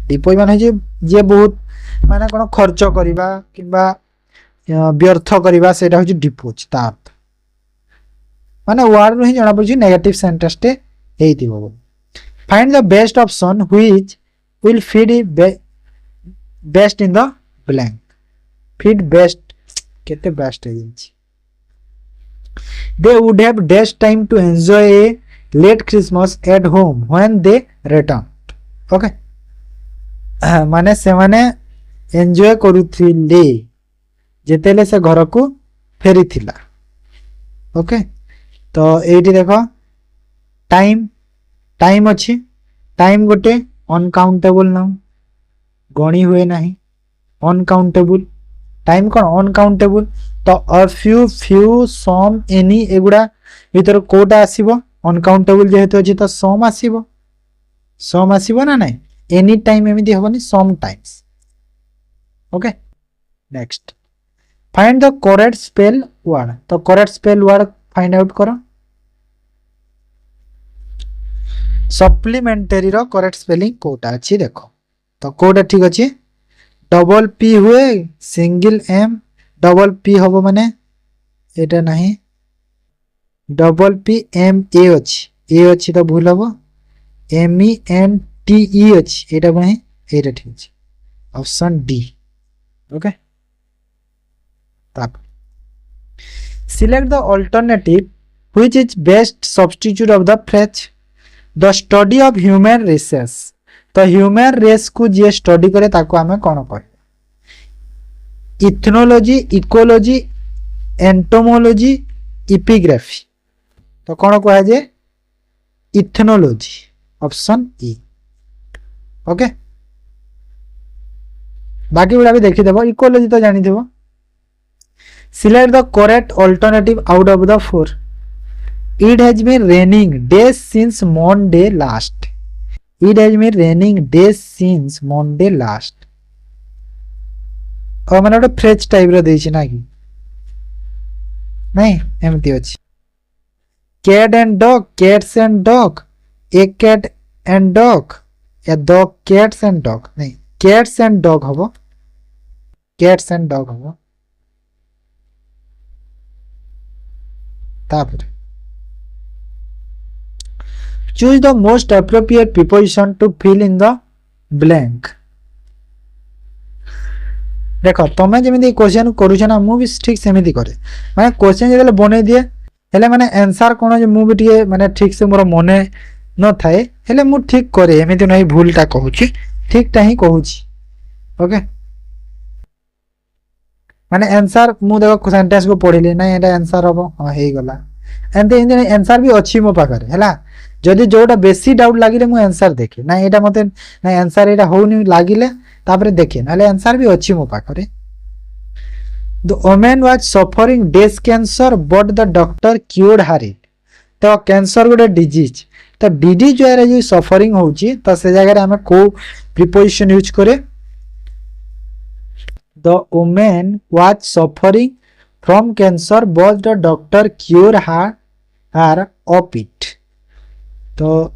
डिपोज माने जे जे बहुत माने कोन खर्च करिबा किबा व्यर्थ करिबा सेटा होछि डिपोज ता अर्थ माने वर्ड रो ही जणा पछि नेगेटिव सेंटेंस टे हेइतिबो find the best option which will fit best in the blank fit best केते बेस्ट है दे वुड हैव डेस्ट time to enjoy a late Christmas at home when they return okay माने से माने enjoy करूथिले जेतेले से घर को फेरी थिला ओके तो एठी देखो टाइम टाइम अछि टाइम गोटे अनकाउंटेबल नाउ गणी हुए नहीं अनकाउंटेबल टाइम कोन अनकाउंटेबल तो अ फ्यू सम एनी एगुडा भीतर कोटा आसीबो अनकाउंटेबल जेहेतु अछि तो सम आसीबो ना नहीं एनी टाइम एमिति होबनी sometimes okay next find the correct spell word तो correct spell word find out करो सप्लीमेंटरी रो करेक्ट स्पेलिंग कोटा अछि देखो तो कोटा ठीक अछि डबल पी हुए सिंगल एम डबल पी होबो माने एटा नहीं डबल पी एम ए अछि तो भूल हबो M E N T E अछि एटा नहीं एटा ठीक अछि ऑप्शन डी ओके तब select the alternative which is best substitute of the phrase the study of human races तो ह्यूमन रेस को जे स्टडी करे ताको हमें कोन कह इथनोलॉजी, इकोलॉजी, एंटोमोलॉजी, इपिग्राफी। तो कौन कह जाए इथनोलॉजी, ऑप्शन ई। ओके, बाकी गुड़ा भी देखीदेव। इकोलॉजी तो जानी थो। Select the correct alternative out of the 4। It has been raining days since Monday last. It has been raining days since Monday last. और मैंने गोटे फ्रेज टाइप रो देछि ना कि नहीं, एमती अछि। Cat and dog, cats and dog, a cat and dog, या द कैट्स एंड डॉग, नहीं कैट्स एंड डॉग हबो, कैट्स एंड डॉग हबो। तापर choose the most appropriate preposition to fill in the blank. देख तुम जमी क्वेश्चन करुच ना, मुझे ठीक सेमती करे। माने क्वेश्चन जो बन दिए हेले माने आंसर कौन जो मुझे टे माने ठीक से मोर मन न थाए हेले मु ठीक करे, एमती नहीं भूलटा कहूँ, ठीकटा ही कहूँ। ओके, माने आंसर मु देख सेंटेंस को पढ़िली ना, ये आंसर हम हाँ हो गला। एमती आंसर भी अच्छी मो पाखे है। जदि जोटा बेसी डाउट लगे मुझे आंसर देखे ना, यहाँ मत ना आंसर यहाँ होनी लगिले तापर देखे ना आंसर भी अच्छी मो पाखे। The women was suffering dash cancer but the doctor cured her it. तो कैंसर गोटे डिजीज, तो डिजीज जो सफरिंग होची तो से जगह आम को प्रीपोजिशन यूज करे। The women was suffering from cancer but the doctor cure her of it. तो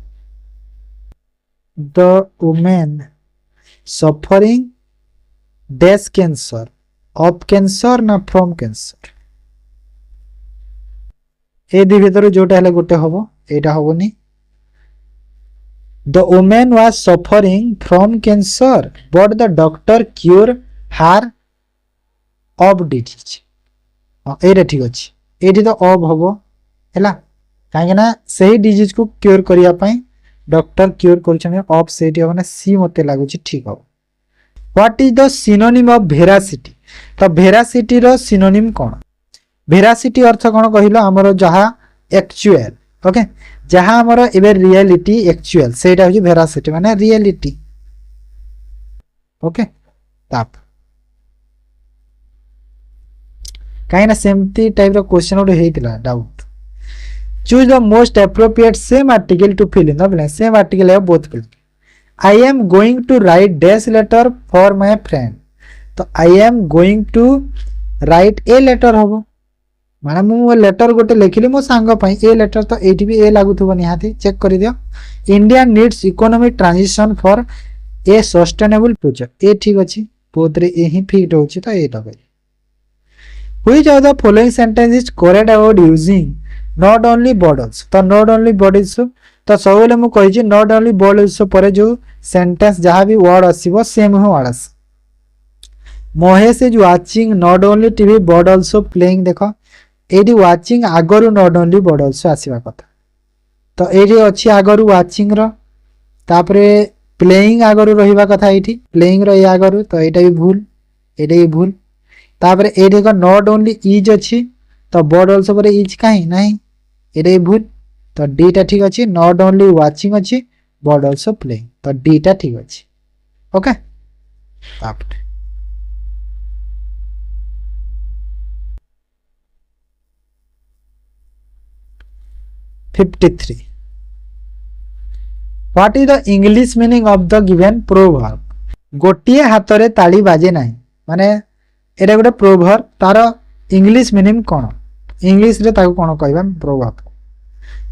the women suffering dash cancer, of cancer ना फ्रॉम कैंसर, ए दि भीतर जोटा हेले गोटे हबो, एटा हबोनी। The women was suffering from cancer but the doctor cure हार ऑफ डिजीज। एटा ठीक अछि, एठी तो ऑफ हबो हैला, काहे ना सही डिजीज को क्योर करिया पई डॉक्टर क्योर करछन, ऑफ सेठी हबो ना, सी मते लागु छी ठीक हबो। What is the synonym of veracity. तो वेरासिटी रो सिनोनिम कोन? वेरासिटी अर्थ कोन कहिलो हमरो जहा एक्चुअल, ओके जहा हमरो एबे रियलिटी एक्चुअल सेटा हो वेरासिटी माने रियलिटी। ओके, ताप काहे ना सेमती टाइप रो क्वेश्चन ओडे हेतिला doubt. Choose the most appropriate same article to fill in the blank. Same article है both fill. I am going to write dash letter for my friend. तो I am going to write a letter हबो माने मु letter गोटे लिखिली मो सांग पई, a letter तो एठी भी ए लागुथबो निहाती, चेक करि दियो। India needs economic transition for a sustainable future, ए ठीक अछि, बोथ रे ए ही फिट होछि तो ए लगे। Which of the following sentence is correct about using not only बॉडल्स। तो नॉट ओनली बॉडल्स तो सबले मु कहि छी नॉट ओनली बॉडल्स परे जो सेंटेंस जहां भी वर्ड आसीबो सेम हो वर्ड आसी। Mahesh is watching not only TV but also playing. देखो एडी वाचिंग आगरु नॉट ओनली बट आल्सो आसीबा कथा, तो एडी अछि आगरु वाचिंग रो, तापरे प्लेइंग आगरु रहिबा कथा, एठी प्लेइंग रो ए आगरु, तो एटा भी भूल, एटा भी भूल। तापरे एडी को नॉट ओनली इज अछि तो बट आल्सो परे इज काहे नाही, एटा भी भूल। तो डी टा ठीक अछि, नॉट ओनली वाचिंग अछि बट आल्सो प्लेइंग, तो डी टा ठीक अछि। ओके, तापरे 53 what is the English meaning of the given proverb. गोटिए हाथ रे ताली बाजे नाही माने एटा गोटे प्रोवर्ब, तार इंग्लिश मीनिंग कोन, इंग्लिश रे ताको कोन कहबा proverb.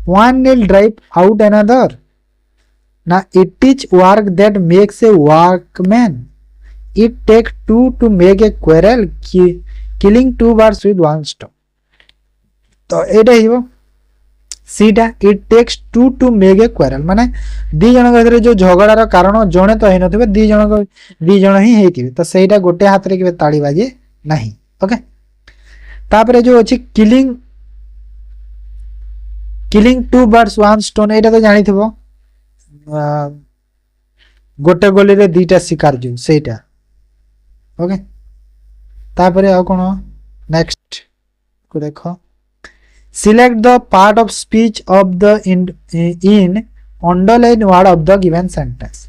One nail drive out another ना, it is work that makes a workman, it take two to make a quarrel, killing two birds with one stone. तो एटा हिबो सीटा, it takes two to make a quarrel माने दी जन भीतर जो झगड़ार कारण जणे तो हेन थिबे, दी जण ही हेतिबे, तो सेटा गोटे हाथ रे के ताली बाजे नाही। ओके, तापरे जो अछि killing two birds one stone, एटा तो जानि थिबो गोटे गोली रे दीटा शिकार जो सेटा। ओके, तापरे आ कोन नेक्स्ट को देखो select the part of speech of the in underline word of the given sentence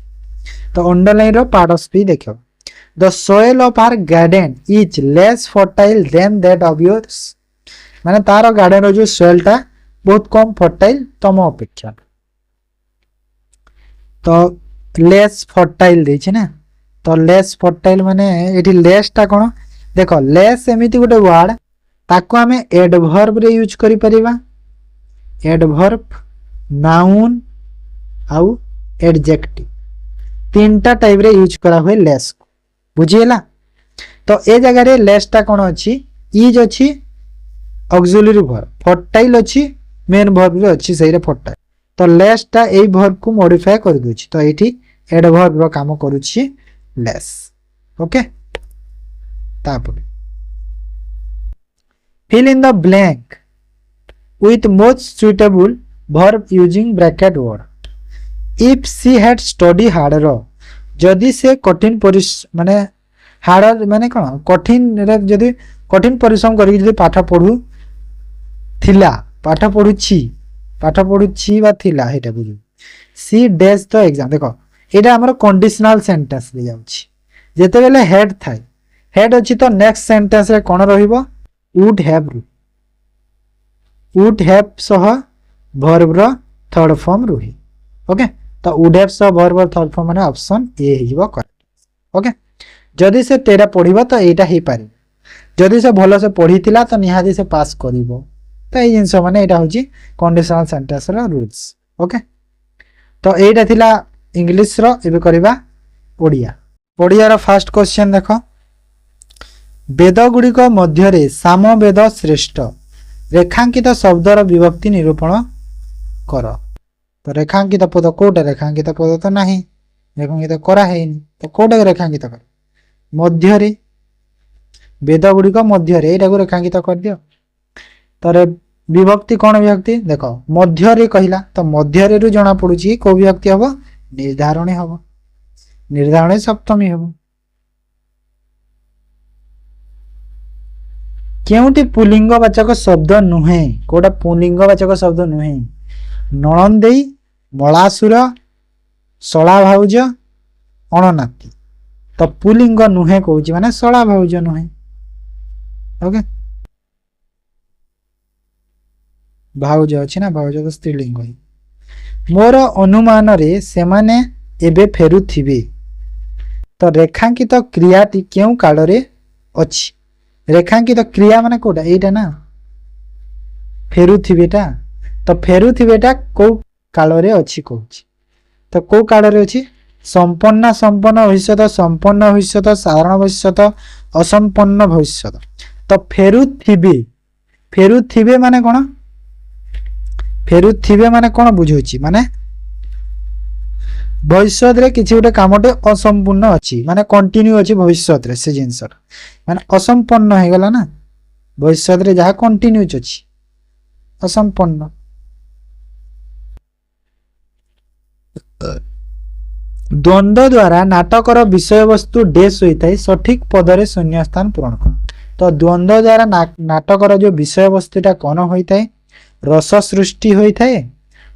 तो अंडरलाइन रो पार्ट ऑफ स्पीच देखो the soil of our garden is less fertile than that of yours माने तारो garden रो जो soil टा बहुत कम fertile तम अपेक्षा तो लेस फर्टाइल देछि ना तो लेस फर्टाइल माने एठी लेस टा कोन देखो लेस एमिति गोटे वर्ड ताको आमे एडवर्ब रे यूज करि परिबा एडवर्ब नाउन आउ एडजेक्टिव तीनटा टाइप रे यूज करा हुए लेस को बुझिएला तो ए जगह रे लेस टा कोन अछि इज अछि ऑक्सिलरी वर्ब फर्टाइल अछि मेन वर्ब रे अछि सही रे फर्टाइल तो लेस टा ए वर्ब को मॉडिफाई कर दोछि तो एठी एडवर्ब रो काम करूछि लेस ओके तापर fill in the blank with most suitable verb using bracket word if she had studied harder जदि से कठिन माने हार्ड माने कोन कठिन रे जदि कठिन परिश्रम करी जदि पाठ पढु थिला पाठ पढुछि बा थिला हेटा बुझु सी डैश द एग्जाम देखो एटा हमर कंडीशनल सेंटेंस रे जाउछि जेते बेले हेड थाई हेड अछि तो नेक्स्ट सेंटेंस रे कोन रहिबो would have सह verb रो थर्ड फॉर्म रुही ओके तो would have सह verb रो थर्ड फॉर्म माने ऑप्शन ए हिबो करेक्ट ओके जदि से तेरा पढिबो तो एटा ही पारि जदि से भलो से पढितिला तो निहादी से पास करिवो तो ए जिंस माने एटा होची कंडीशनल सेंटेंस रो रूल्स ओके तो एटा थिला इंग्लिश रो एबे करबा ओडिया रो फर्स्ट क्वेश्चन देखो वेद गुड़िक मध्य साम वेद श्रेष्ठ रेखांकित शब्दर विभक्ति निरूपण कर तो रेखांकित पद कोटे रेखांकित पद तो नहीं रेखांकित करा है तो कोटे रेखांकित कर मध्य वेद गुड़िक मध्य रेखांकित कर दियो तो विभक्ति कौन विभक्ति देखो मध्य कहला तो मध्य जना पड़ुची को विभक्ति हम निर्धारण हम निर्धारण सप्तमी हम केउटी पुलिंगवाचक शब्द नुहे कोटा पुलिंगवाचक शब्द नुहे नणंदेई मलासुर सला भाउज अणनाती तो पुलिंग नुहे कहूची माने सला भाउज नुहे ओके भाउज अछि ना भाउज तो स्त्रीलिंग है मोर अनुमान रे से माने एबे फेरुथिबे तो रेखांकित क्रियाटी केउ काल रे अछि रेखांकित क्रिया माने कोटा एटा ना फेरुथिबेटा तो फेरुथिबेटा को काल रे अछि कहूची तो को काल रे अछि संपन्न संपन्न भविष्यत संपन्न भविष्यत साधारण भविष्यत असंपन्न भविष्यत तो फेरुथिबे माने कोन फेरुथिबे माने कोन बुझौची माने भविष्यत रे किछि गोटे कामटे असंपूर्ण अछि माने कंटिन्यू अछि भविष्यत रे से जिंस माने असंपन्न हे गला ना भविष्यत रे जहा कंटिन्यू अछि असंपन्न द्वंद्व द्वारा नाटकर विषय वस्तु डेस होइथाय सठिक पदरे शून्य स्थान पूरण कर तो द्वंद्व द्वारा नाटकर जो विषय वस्तुटा कोन होइथाय रस सृष्टि होइथाय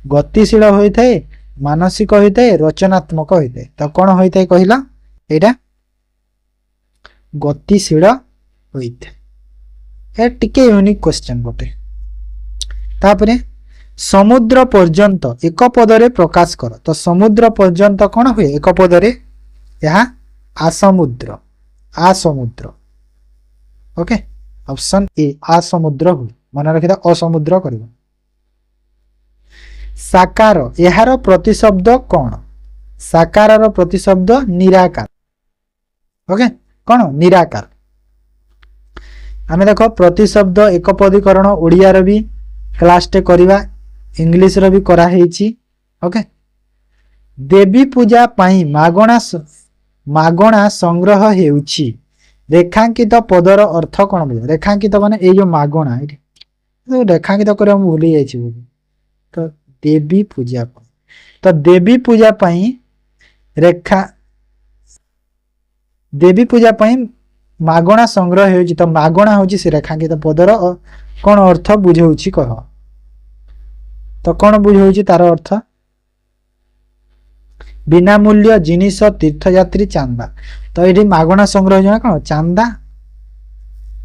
गतिशील होइथाय मानसिक होइथाय रचनात्मक होइथाय तो कोन होइथाय कहिला एटा गतिशील होइथाय ए टिके यूनिक क्वेश्चन बटे तापरे समुद्र पर्यंत एक पदरे प्रकाश कर तो समुद्र पर्यंत कोन हुए एक पदरे यह आसमुद्र ओके ऑप्शन ए आसमुद्र हुए मन रखिदा असमुद्र करिवो साकार यार प्रतिशब्द कौन साकार प्रतिशब्द निराकार ओके कौन निराकार आमे देखो प्रतिशब्द एक पदीकरण ओडिया रो भी क्लास टे करबा इंग्लिश रो भी करा हेची ओके देवी पूजा पाई मागणा संग्रह हेउची रेखांकित पदर अर्थ कौन बुझ रेखांकित माने ए जो मागणा तो रेखांकित करे हम भूली जाई छी तो देवी पूजा तो देवी पूजा पाई रेखा देवी पूजा पाई मागणा संग्रह होउची तो मागणा होउची से रेखांकित पदर कोन अर्थ बुझौची कह तो कोन बुझौची तार अर्थ बिना मूल्य जिनिस तीर्थयात्री चांदा तो ये मागणा संग्रह जो कौन चांदा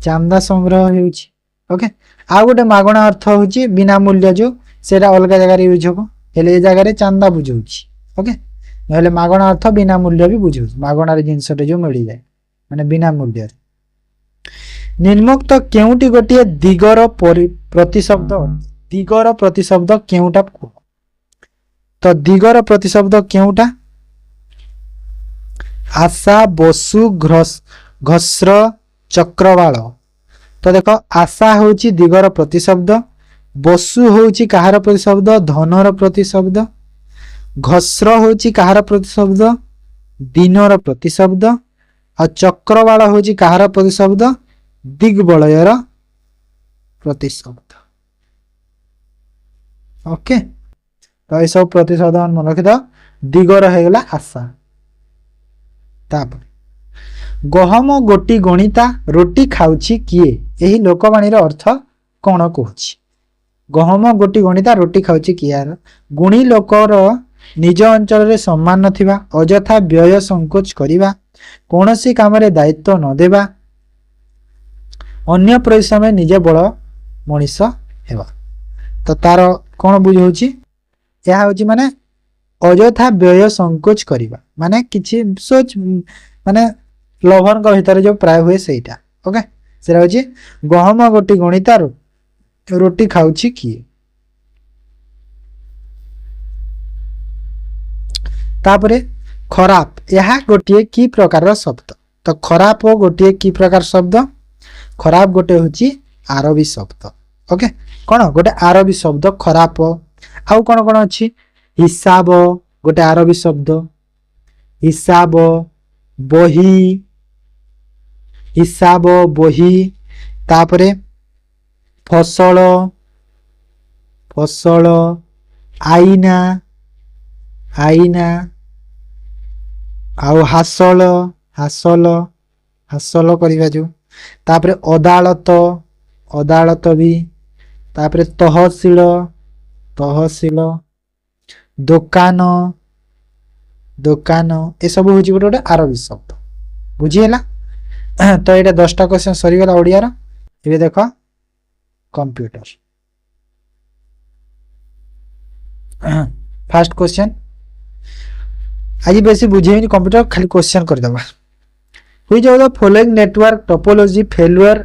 चांदा संग्रह होउची ओके आ गोटे मागणा अर्थ होउची बिना मूल्य जो सेटा अलग जगह यूज हो हेले ए जगह चांदा बुझौची ओके नहले मागणा अर्थ बिना मूल्य भी बुझौची मागणार जिनसटे जो मिल जाए माने बिना मूल्य निम्नोक्त केउटी गोटे दिगर प्रतिशब्द दिगर प्रतिशब्द केउटा तो दिगर प्रतिशब्द केउटा आशा बसु घस्र चक्रवाल तो देखो आशा होची दिगर प्रतिशब्द बसु होची कहार प्रतिशब्द धनर प्रतिशब्द घस्र होची कहार प्रतिशब्द दिनर प्रतिशब्द और चक्रवाल होची कहार प्रतिशब्द दिग्बलयर प्रतिशब्द ओके तो ये सब प्रतिशब्द मन रखी दिगर होगला आशा तापर गहम गोटी गणिता रोटी खाउची किए यही लोकवाणी अर्थ कौन कहूँ गहम गोटी गणिता रोटी खाउची किए गुणी लोकर निज अंचल सम्मान नथिबा अजथा व्यय संकोच करिबा कौनसी काम रे दायित्व न देबा अन्य परिश्रम निजे बड़ मनीष हेबा तो तार कौन बुझौची यह हूँ माने अजथा व्यय संकोच करिबा माने किछि सोच माने लभन का भीतर जो प्राय हुए सेटा ओके सेरा होची गहम गोटी गणिता रोटी खाउची किए तापरे खराब यह गोटे की प्रकार शब्द तो खराब गोटे की प्रकार शब्द खराब गोटे होची आरबी शब्द ओके कौन गोटे आरबी शब्द खराब आउ कौन कौन अच्छी हिसाब गोटे आरबी शब्द हिसाब बही हिसाब बही तापरे फसल फसल आईना आईना आउ हासल हासल हासल करिबा जो तापरे अदालत अदालत भी तापरे तहसील तहसील दुकान दुकान ए सब हूँ गोटे गोटे आरबी शब्द बुझीगला तो ये 10टा क्वेश्चन सरीगला ओडियार ये देख कंप्यूटर फर्स्ट क्वेश्चन आज बेसी बुझेनी कंप्यूटर खाली क्वेश्चन करदेबा which of the following network topology failure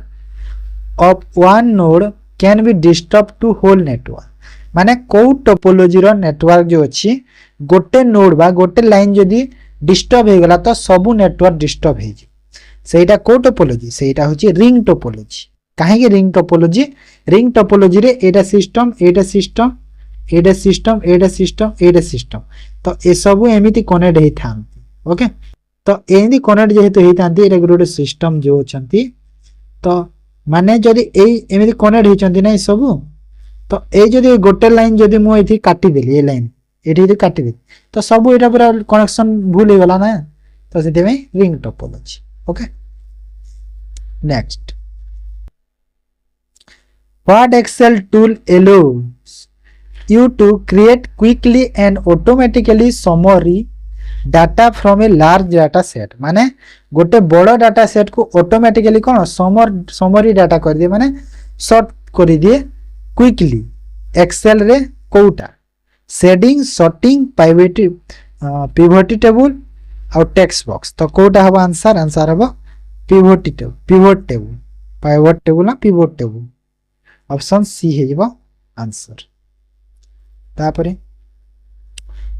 of one node can be disturb to whole network माने को टोपोलॉजी रो नेटवर्क जो अच्छी गोटे नोड बा गोटे लाइन जदि डिस्टर्ब हो गला तो सबु नेटवर्क डिस्टर्ब हो जी सेटा को टोपोलॉजी सेटा होची रिंग टोपोलॉजी काहे रिंग टोपोलॉजी रे एटा सिस्टम एटा सिस्टम एटा सिस्टम एटा सिस्टम एटा सिस्टम तो ए सब एमिति कनेक्ट हे थांती ओके तो एंदी कनेक्ट जेहेतु हे थांती एटा गोटे सिस्टम जो अछंती तो माने जदि ए एमिति कनेक्ट हे चंती नै सब तो ए जदि गोटे लाइन जदि मु एथि काटी देली ए लाइन एठी काटी देली तो सब एटा पूरा कनेक्शन भूल हे गला ना तो सेते में ring topology okay next what Excel tool allows you to create quickly and automatically summary data from a large data set माने गोटे बड़ डाटा सेट को ऑटोमेटिकली कौन समरी डाटा कर दिए माने शॉर्ट कर दिए क्विकली एक्सेल रे कोटा शेडिंग सॉर्टिंग पिवट टेबल और टेक्स्ट बॉक्स तो कोटा हबो आंसर आंसर हबो पिवट टेबल ना पिवट टेबल ऑप्शन सी है जब आंसर तापरे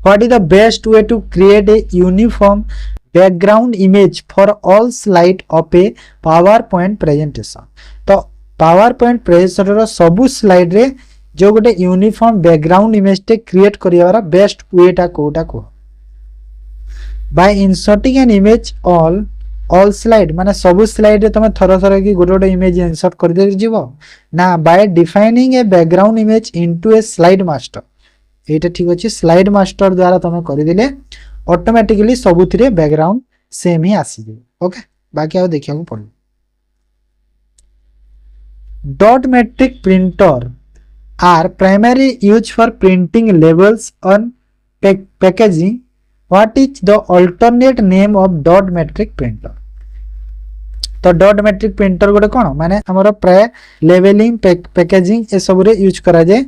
what is the best way to create a uniform background image for all slide of a PowerPoint presentation तो पावर पॉइंट प्रेजेंटेशन रो सबु slide रे जो गोटे यूनिफॉर्म बैकग्राउंड इमेज टे क्रिएट करियार बेस्ट वे टा कोटा को bye inserting an image all slide माने सबु स्लाइड रे तमे थर थर की गोटे गोटे इमेज इंसर्ट कर दे जीवो ना by defining a background image into a slide master एटा ठीक अछि स्लाइड मास्टर द्वारा तमे कर दिले ऑटोमेटिकली सबुथिरे बैकग्राउंड सेम ही आसी जे ओके बाकी आ देखिया को पड़ो dot matrix printer are primary use for printing labels on packaging what is the alternate name of dot matrix printer. तो डॉट मैट्रिक प्रिंटर गोटे कौन माने हमर प्राय लेवलिंग पैकेजिंग ए सब रे यूज करा जाए।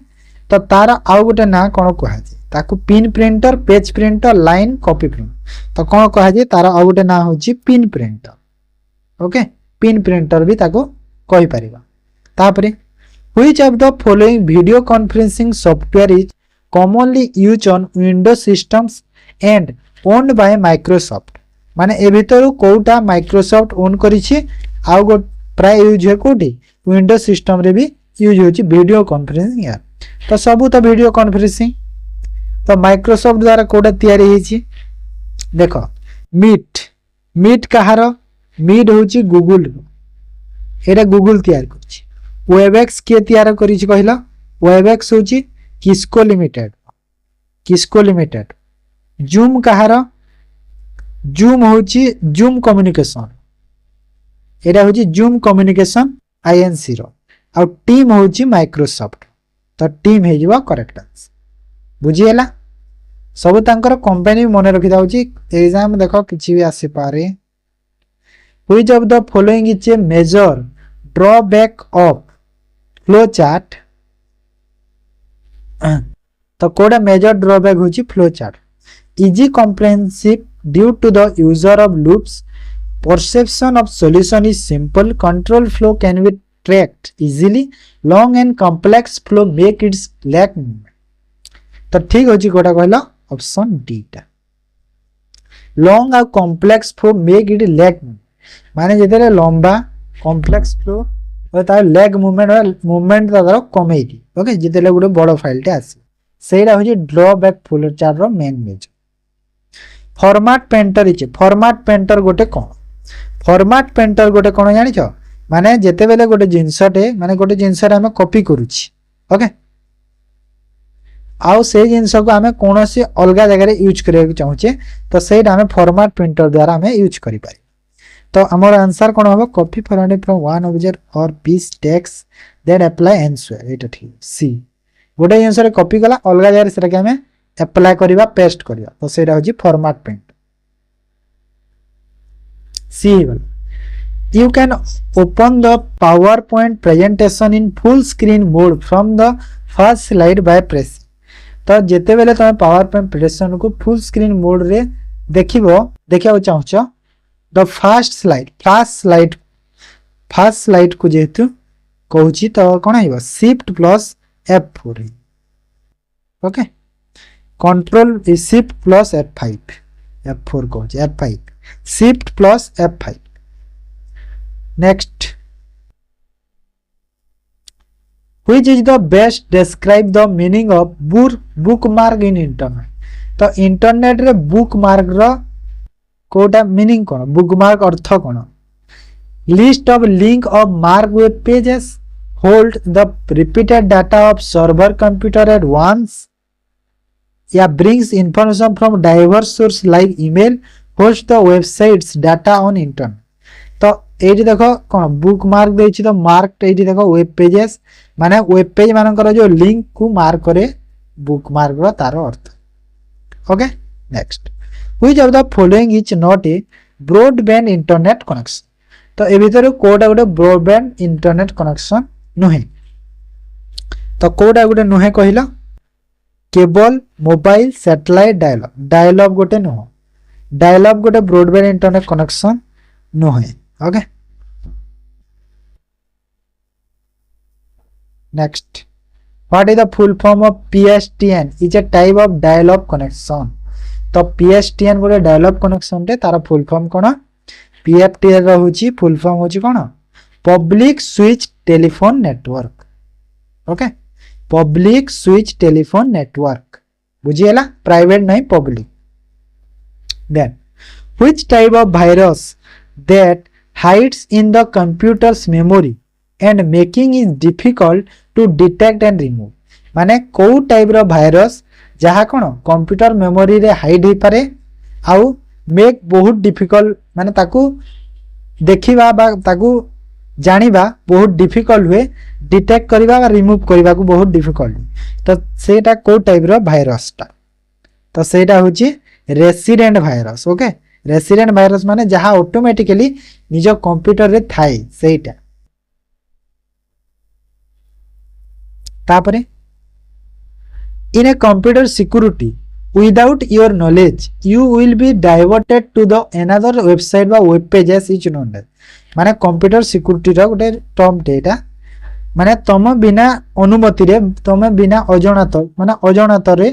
तो तार आउ गोटे ना कौन कहा जाए ताकू pin printer page printer line copy printer. तो कौन कहा जाए तार आउ गोटे ना होची pin printer. Okay pin printer भी ताको कहि परिबा। तापरे which of the following video conferencing software is commonly used on Windows systems and owned by Microsoft. माने ए भितर कोटा माइक्रोसॉफ्ट ओन करिछि आउ गो प्राय यूज है कोटी विंडोज सिस्टम रे भी यूज होछि वीडियो कॉन्फ्रेंसिंग यार। तो सबू तो वीडियो कॉन्फ्रेंसिंग तो माइक्रोसॉफ्ट द्वारा कोटा तयारी होछि देखो मीट मीट कहार मीट होछि गूगल एटा गूगल तयार करछि। वेबएक्स के तयार करिछि कहला वेबएक्स होछि किस्को लिमिटेड। जूम कहार जूम होची जूम कम्युनिकेशन एटा होची जूम कम्युनिकेशन आईएनसी रो आ टीम होची माइक्रोसॉफ्ट। तो टीम हे जिवा करेक्ट आंसर बुझी हैला सब तांकर कंपनी मन रखि दाउची एग्जाम देखो किछि भी आसी पारे। Which of the following is a major drawback of flow chart. तो कोडा मेजर ड्रॉबैक होची flow chart easy comprehensive due to the user of loops perception of solution is simple control flow can be tracked easily long and complex flow make its lack movement। तो ठीक होची कोटा कहला option D टा long और complex flow make it lag माने जेतेले लंबा complex flow और तार लैग मूवमेंट तार कमेई दी। ओके जेतेले गुडे बड़ फाइल टे आसी सेरा होची ड्रॉबैक फ्लो चार्ट रो मेन मेजर। फॉर्मेट पेंटर इचे फॉर्मेट पेंटर गोटे कौन फॉर्मेट पेंटर गोटे कौन जानि छ माने जेते बेले गोटे जिंसटे माने गोटे जिंसरे हमें कॉपी करूछि। ओके आउ से जिंस को हमें कोनोसी अलगा जगह रे यूज करे चाहूचे तो सेटा हमें फॉर्मेट पेंटर द्वारा हमें यूज करि पारि। तो हमर आंसर कोन होबो copy format from one object और piece text then apply answer एटा ठीक सी गोटे जिंसरे कॉपी कला अलगा जगह रे सेटा के हमें अप्लाई करिवा पेस्ट करिवा तो सेटा होजी फॉर्मेट पेंट सी वाला। You can open the power point presentation in full screen mode from the first slide bye press. तो जेते बेले तमे पावर पॉइंट प्रेजेंटेशन को फुल स्क्रीन मोड रे देखिबो चाहूछ द फर्स्ट स्लाइड को जेतु कहूची तो कोन आइबो shift plus F4। Okay control shift plus F4 को F5 shift plus F5। Next which is the best describe the meaning of bookmark in internet. तो internet रे bookmark रो कोटा meaning कोन बुकमार्क अर्थ कोन list of link of mark web pages hold the repeated data of server computer at once या brings information from diverse source like email host the websites data on internet। तो एठी देखो कोन book mark देछि तो mark एठी देखो web pages माने web page मानकर जो लिंक को मार्क करे बुक मार्क रो तार अर्थ। Okay next which of the following is not a broadband internet connection. तो ए भीतर कोडा गोटे ब्रॉडबैंड इंटरनेट कनेक्शन नुहे तो कोडा गोटे नुहे कहिला केबल मोबाइल सैटेलाइट डायलॉग गोटे नुह डायलॉग गोटे ब्रॉडबैंड इंटरनेट कनेक्शन नुहे। Okay next what is the full form of PSTN is a type of dialogue connection. तो PSTN गोटे डायलॉग कनेक्शन टे तार फुल फॉर्म कोन PFTN रहउची फुल फॉर्म होची कोन public switch telephone network. Okay public switch telephone network बुझिएला private नहीं public. Then which type of virus that hides in the computer's memory and making it difficult to detect and remove। माने को type रो virus जहा कोन computer memory रे hide हे पारे आउ make बहुत difficult माने ताकू देखिबा बा ताकू जानिबा बहुत डिफिकल्ट हुए, डिटेक्ट करबा बा रिमूव करबा को बहुत डिफिकल्ट। तो सेटा को टाइप रो भाइरस टा, तो सेटा होची resident virus. Okay, resident virus माने जहा ऑटोमेटिकली निज कंप्यूटर रे थाई सेटा। तापरे in a computer security without your knowledge you will be diverted to the another website बा वेब पेजेस इज नोन। माने कंप्यूटर सिक्योरिटी रो गोटे टर्म डेटा, माने तम बिना अनुमति रे तमे बिना अजणात माने अजणात रे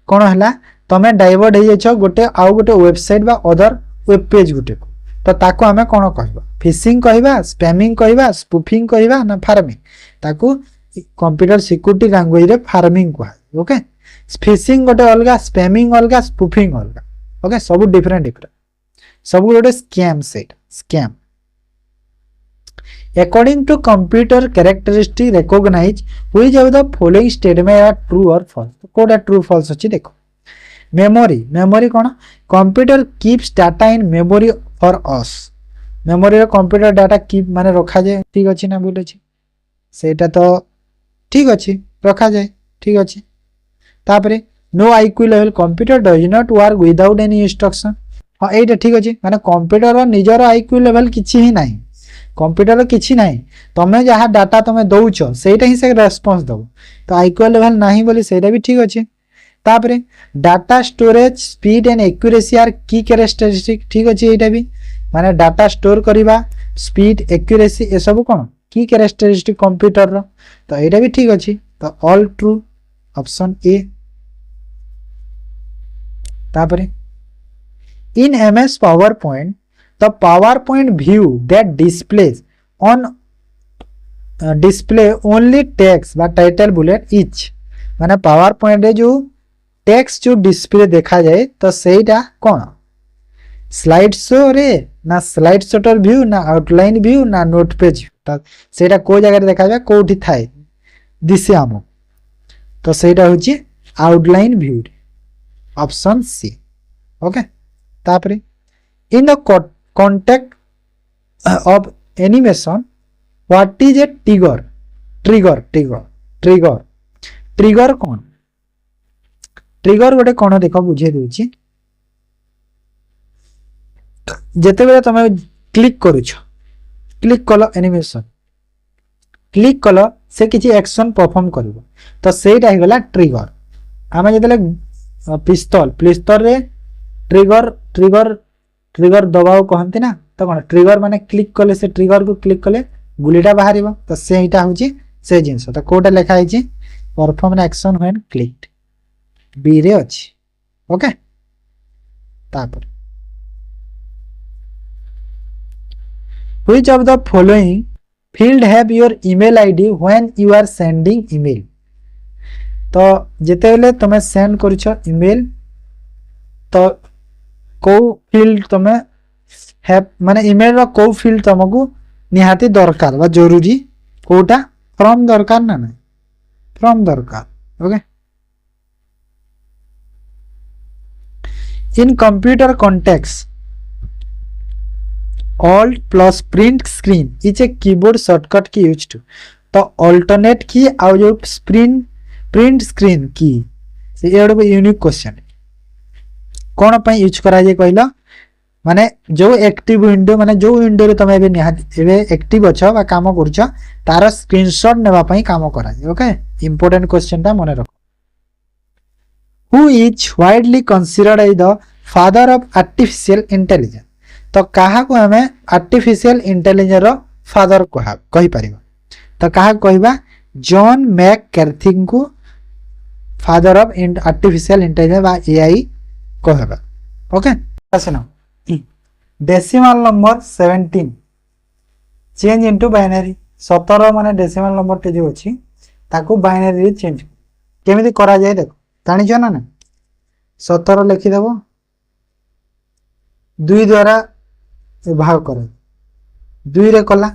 कोन हला तमे डाइवर्ट हे जाछ गोटे आउ गोटे वेबसाइट बा अदर वेब पेज गोटे को। तो ताको हमें कोन कहबा, फिशिंग कहबा, स्पैमिंग कहबा, स्पूफिंग कहबा ना फार्मिंग। ताको कंप्यूटर सिक्योरिटी लैंग्वेज रे फार्मिंग कहा। ओके, फिशिंग गोटे अलगा, स्पैमिंग अलगा, स्पूफिंग अलगा। ओके, सब डिफरेंट डिफरेंट, सब गोटे scam set scam. According to computer characteristic recognize which of the following statement are true or false। तो कोडा true false अछि देखो। Memory, memory cone, computer keeps data in memory for us. Memory रे computer data keep माने रखा जाए, ठीक अछि ना बोले छी सेटा तो ठीक अछि रखा जाए, ठीक अछि। तापरे no IQ level computer does not work without any instruction. हां एटा ठीक अछि, माने कंप्यूटर रो निजर आईक्यू लेवल किछि ही नाही, कंप्यूटर किछि नाही, तमे जहा डाटा तमे दउछ सेटा ही से रेस्पॉन्स दबो। तो आईक्यू लेवल नाही बोली सेटा भी ठीक अछि। तापरे data storage speed and accuracy are key characteristic, ठीक अछि एटा भी, माने डाटा स्टोर करिबा स्पीड एक्यूरेसी ए सब कोन की कैरेक्टरिस्टिक कंप्यूटर रो। तो एटा भी ठीक अछि, तो ऑल ट्रू ऑप्शन ए। तापरे in MS PowerPoint the PowerPoint view that displays on display only text बा टाइटल बुलेट each। माने PowerPoint रे जो टेक्स्ट जो डिस्प्ले देखा जाए तो सेटा कोन, स्लाइड शो रे ना स्लाइड शटर व्यू ना आउटलाइन व्यू ना नोट पेज, सेटा को जगह देखा जाए कोठी थाए दिसे आमो। तो सेटा होची outline view, option C. Okay, तापरे in the context of animation what is a trigger, trigger trigger trigger trigger कौन, ट्रिगर गोटे कौन देख बुझे दूची। जेते बेले तमे क्लिक करूछ, क्लिक कलो एनिमेशन, क्लिक कलो से किछि एक्शन परफॉर्म करबो, तो सेटा ही गला ट्रिगर। आमे जेतेले पिस्तौल पिस्तौल रे ट्रिगर ट्रिगर ट्रिगर दबाव कहते ना, तो कौन ट्रिगर माने क्लिक कले से ट्रिगर को क्लिक कले गुलीटा बाहर, तो सेटा हूँ से जिनस। तो कोटा लिखा है perform action when clicked, B रे अछि। ओके, तापर which of the following field have your email ID when you are sending email. तो जेते बेले तमे सेंड करूछ ईमेल तो को फील्ड तमे है माने ईमेल रो को फील्ड तुमको निहाती दरकार बा जरूरी, कोटा फ्रॉम दरकार ना नहीं फ्रॉम दरकार। Okay, in computer context alt plus print screen is a keyboard shortcut की यूज टू। तो अल्टरनेट की आ जो प्रिंट स्क्रीन की से ये यूनिक क्वेश्चन कौन पे यूज करा जे कहला, माने जो एक्टिव विंडो माने जो विंडो रे तमे एबे निहाती एबे एक्टिव अछ बा काम करछ तार स्क्रीनशॉट नेबा पई काम करा जे। ओके, इंपोर्टेंट क्वेश्चन ता मने रखो। Who is widely considered as the father of artificial intelligence. तो कहा को हमें आर्टिफिशियल इंटेलिजेंस रो फादर कहि परिबा, तो कहा कहबा जॉन मैककार्थी को फादर ऑफ आर्टिफिशियल इंटेलिजेंस बा एआई कहबा। ओके, आसना decimal number 17 change into binary. 17 माने डेसिमल नंबर टे जो अछि ताको बाइनरी रे चेंज केमिति करा जाय देखो, जानि छ ना ना। 17 लिखि देबो, 2 द्वारा भाग करे, 2 रे कला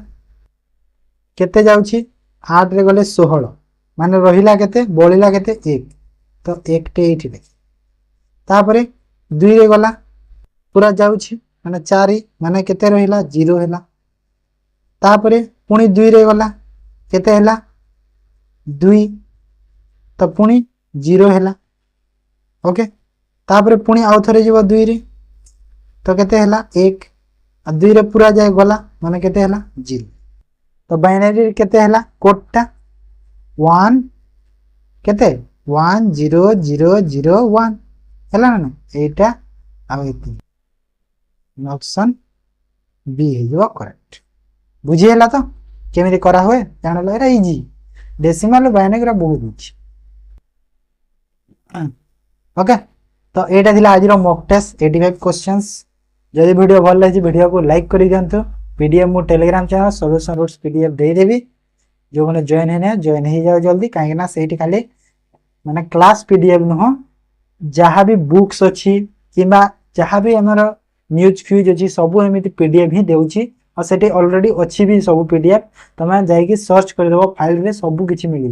केते जाउछि 8 रे गले 16 माने रहिला केते बळिला केते 1, तो 1 टे एठी ले तापरे 2 रे गला पूरा जाउछि माने 4 माने केते रहिला 0 हैला, तापरे पुणी 2 रे गला केते हैला 2 तो पुणी 0 हैला ओके तापर पुणी आउ थरे जीव 2 रे तो केते हैला 1 आ 2 रे पूरा जाय गला माने केते हैला 0 तो बाइनरी केते हैला कोडटा 1 केते 1 0 0 0 1 हैला ना एटा आ एती ऑप्शन बी है जो करेक्ट बुझी हैला तो केमिति करा होए जानलो एरा इजी डेसिमल बाइनरी बहुत इजी ओके तो एटा थिला आज रो मॉक टेस्ट 85 क्वेश्चंस जदि वीडियो भल लगी वीडियो को लाइक करी दियंतु पीडीएफ मु Telegram channel solution roots PDF दे देबी जो माने जॉइन ही जाओ जल्दी काहे ना सेठी खाली माने क्लास पीडीएफ न जहाँ भी बुक्स अच्छी किंबा जहाँ भी हमर न्यूज फ्यूज अच्छी सब एमिति पीडीएफ ही देउची और सेठी ऑलरेडी अच्छी भी सब पीडीएफ तमे जाई कि सर्च कर देबो फाइल रे सब किछि मिली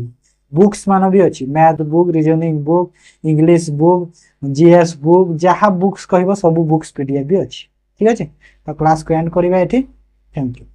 बुक्स मान भी अच्छी math book reasoning book English book GS book जहाँ बुक्स कहबो सब बुक्स पीडीएफ भी अच्छी ठीक अच्छे तो क्लास को एंड करिबा एठी थैंक यू।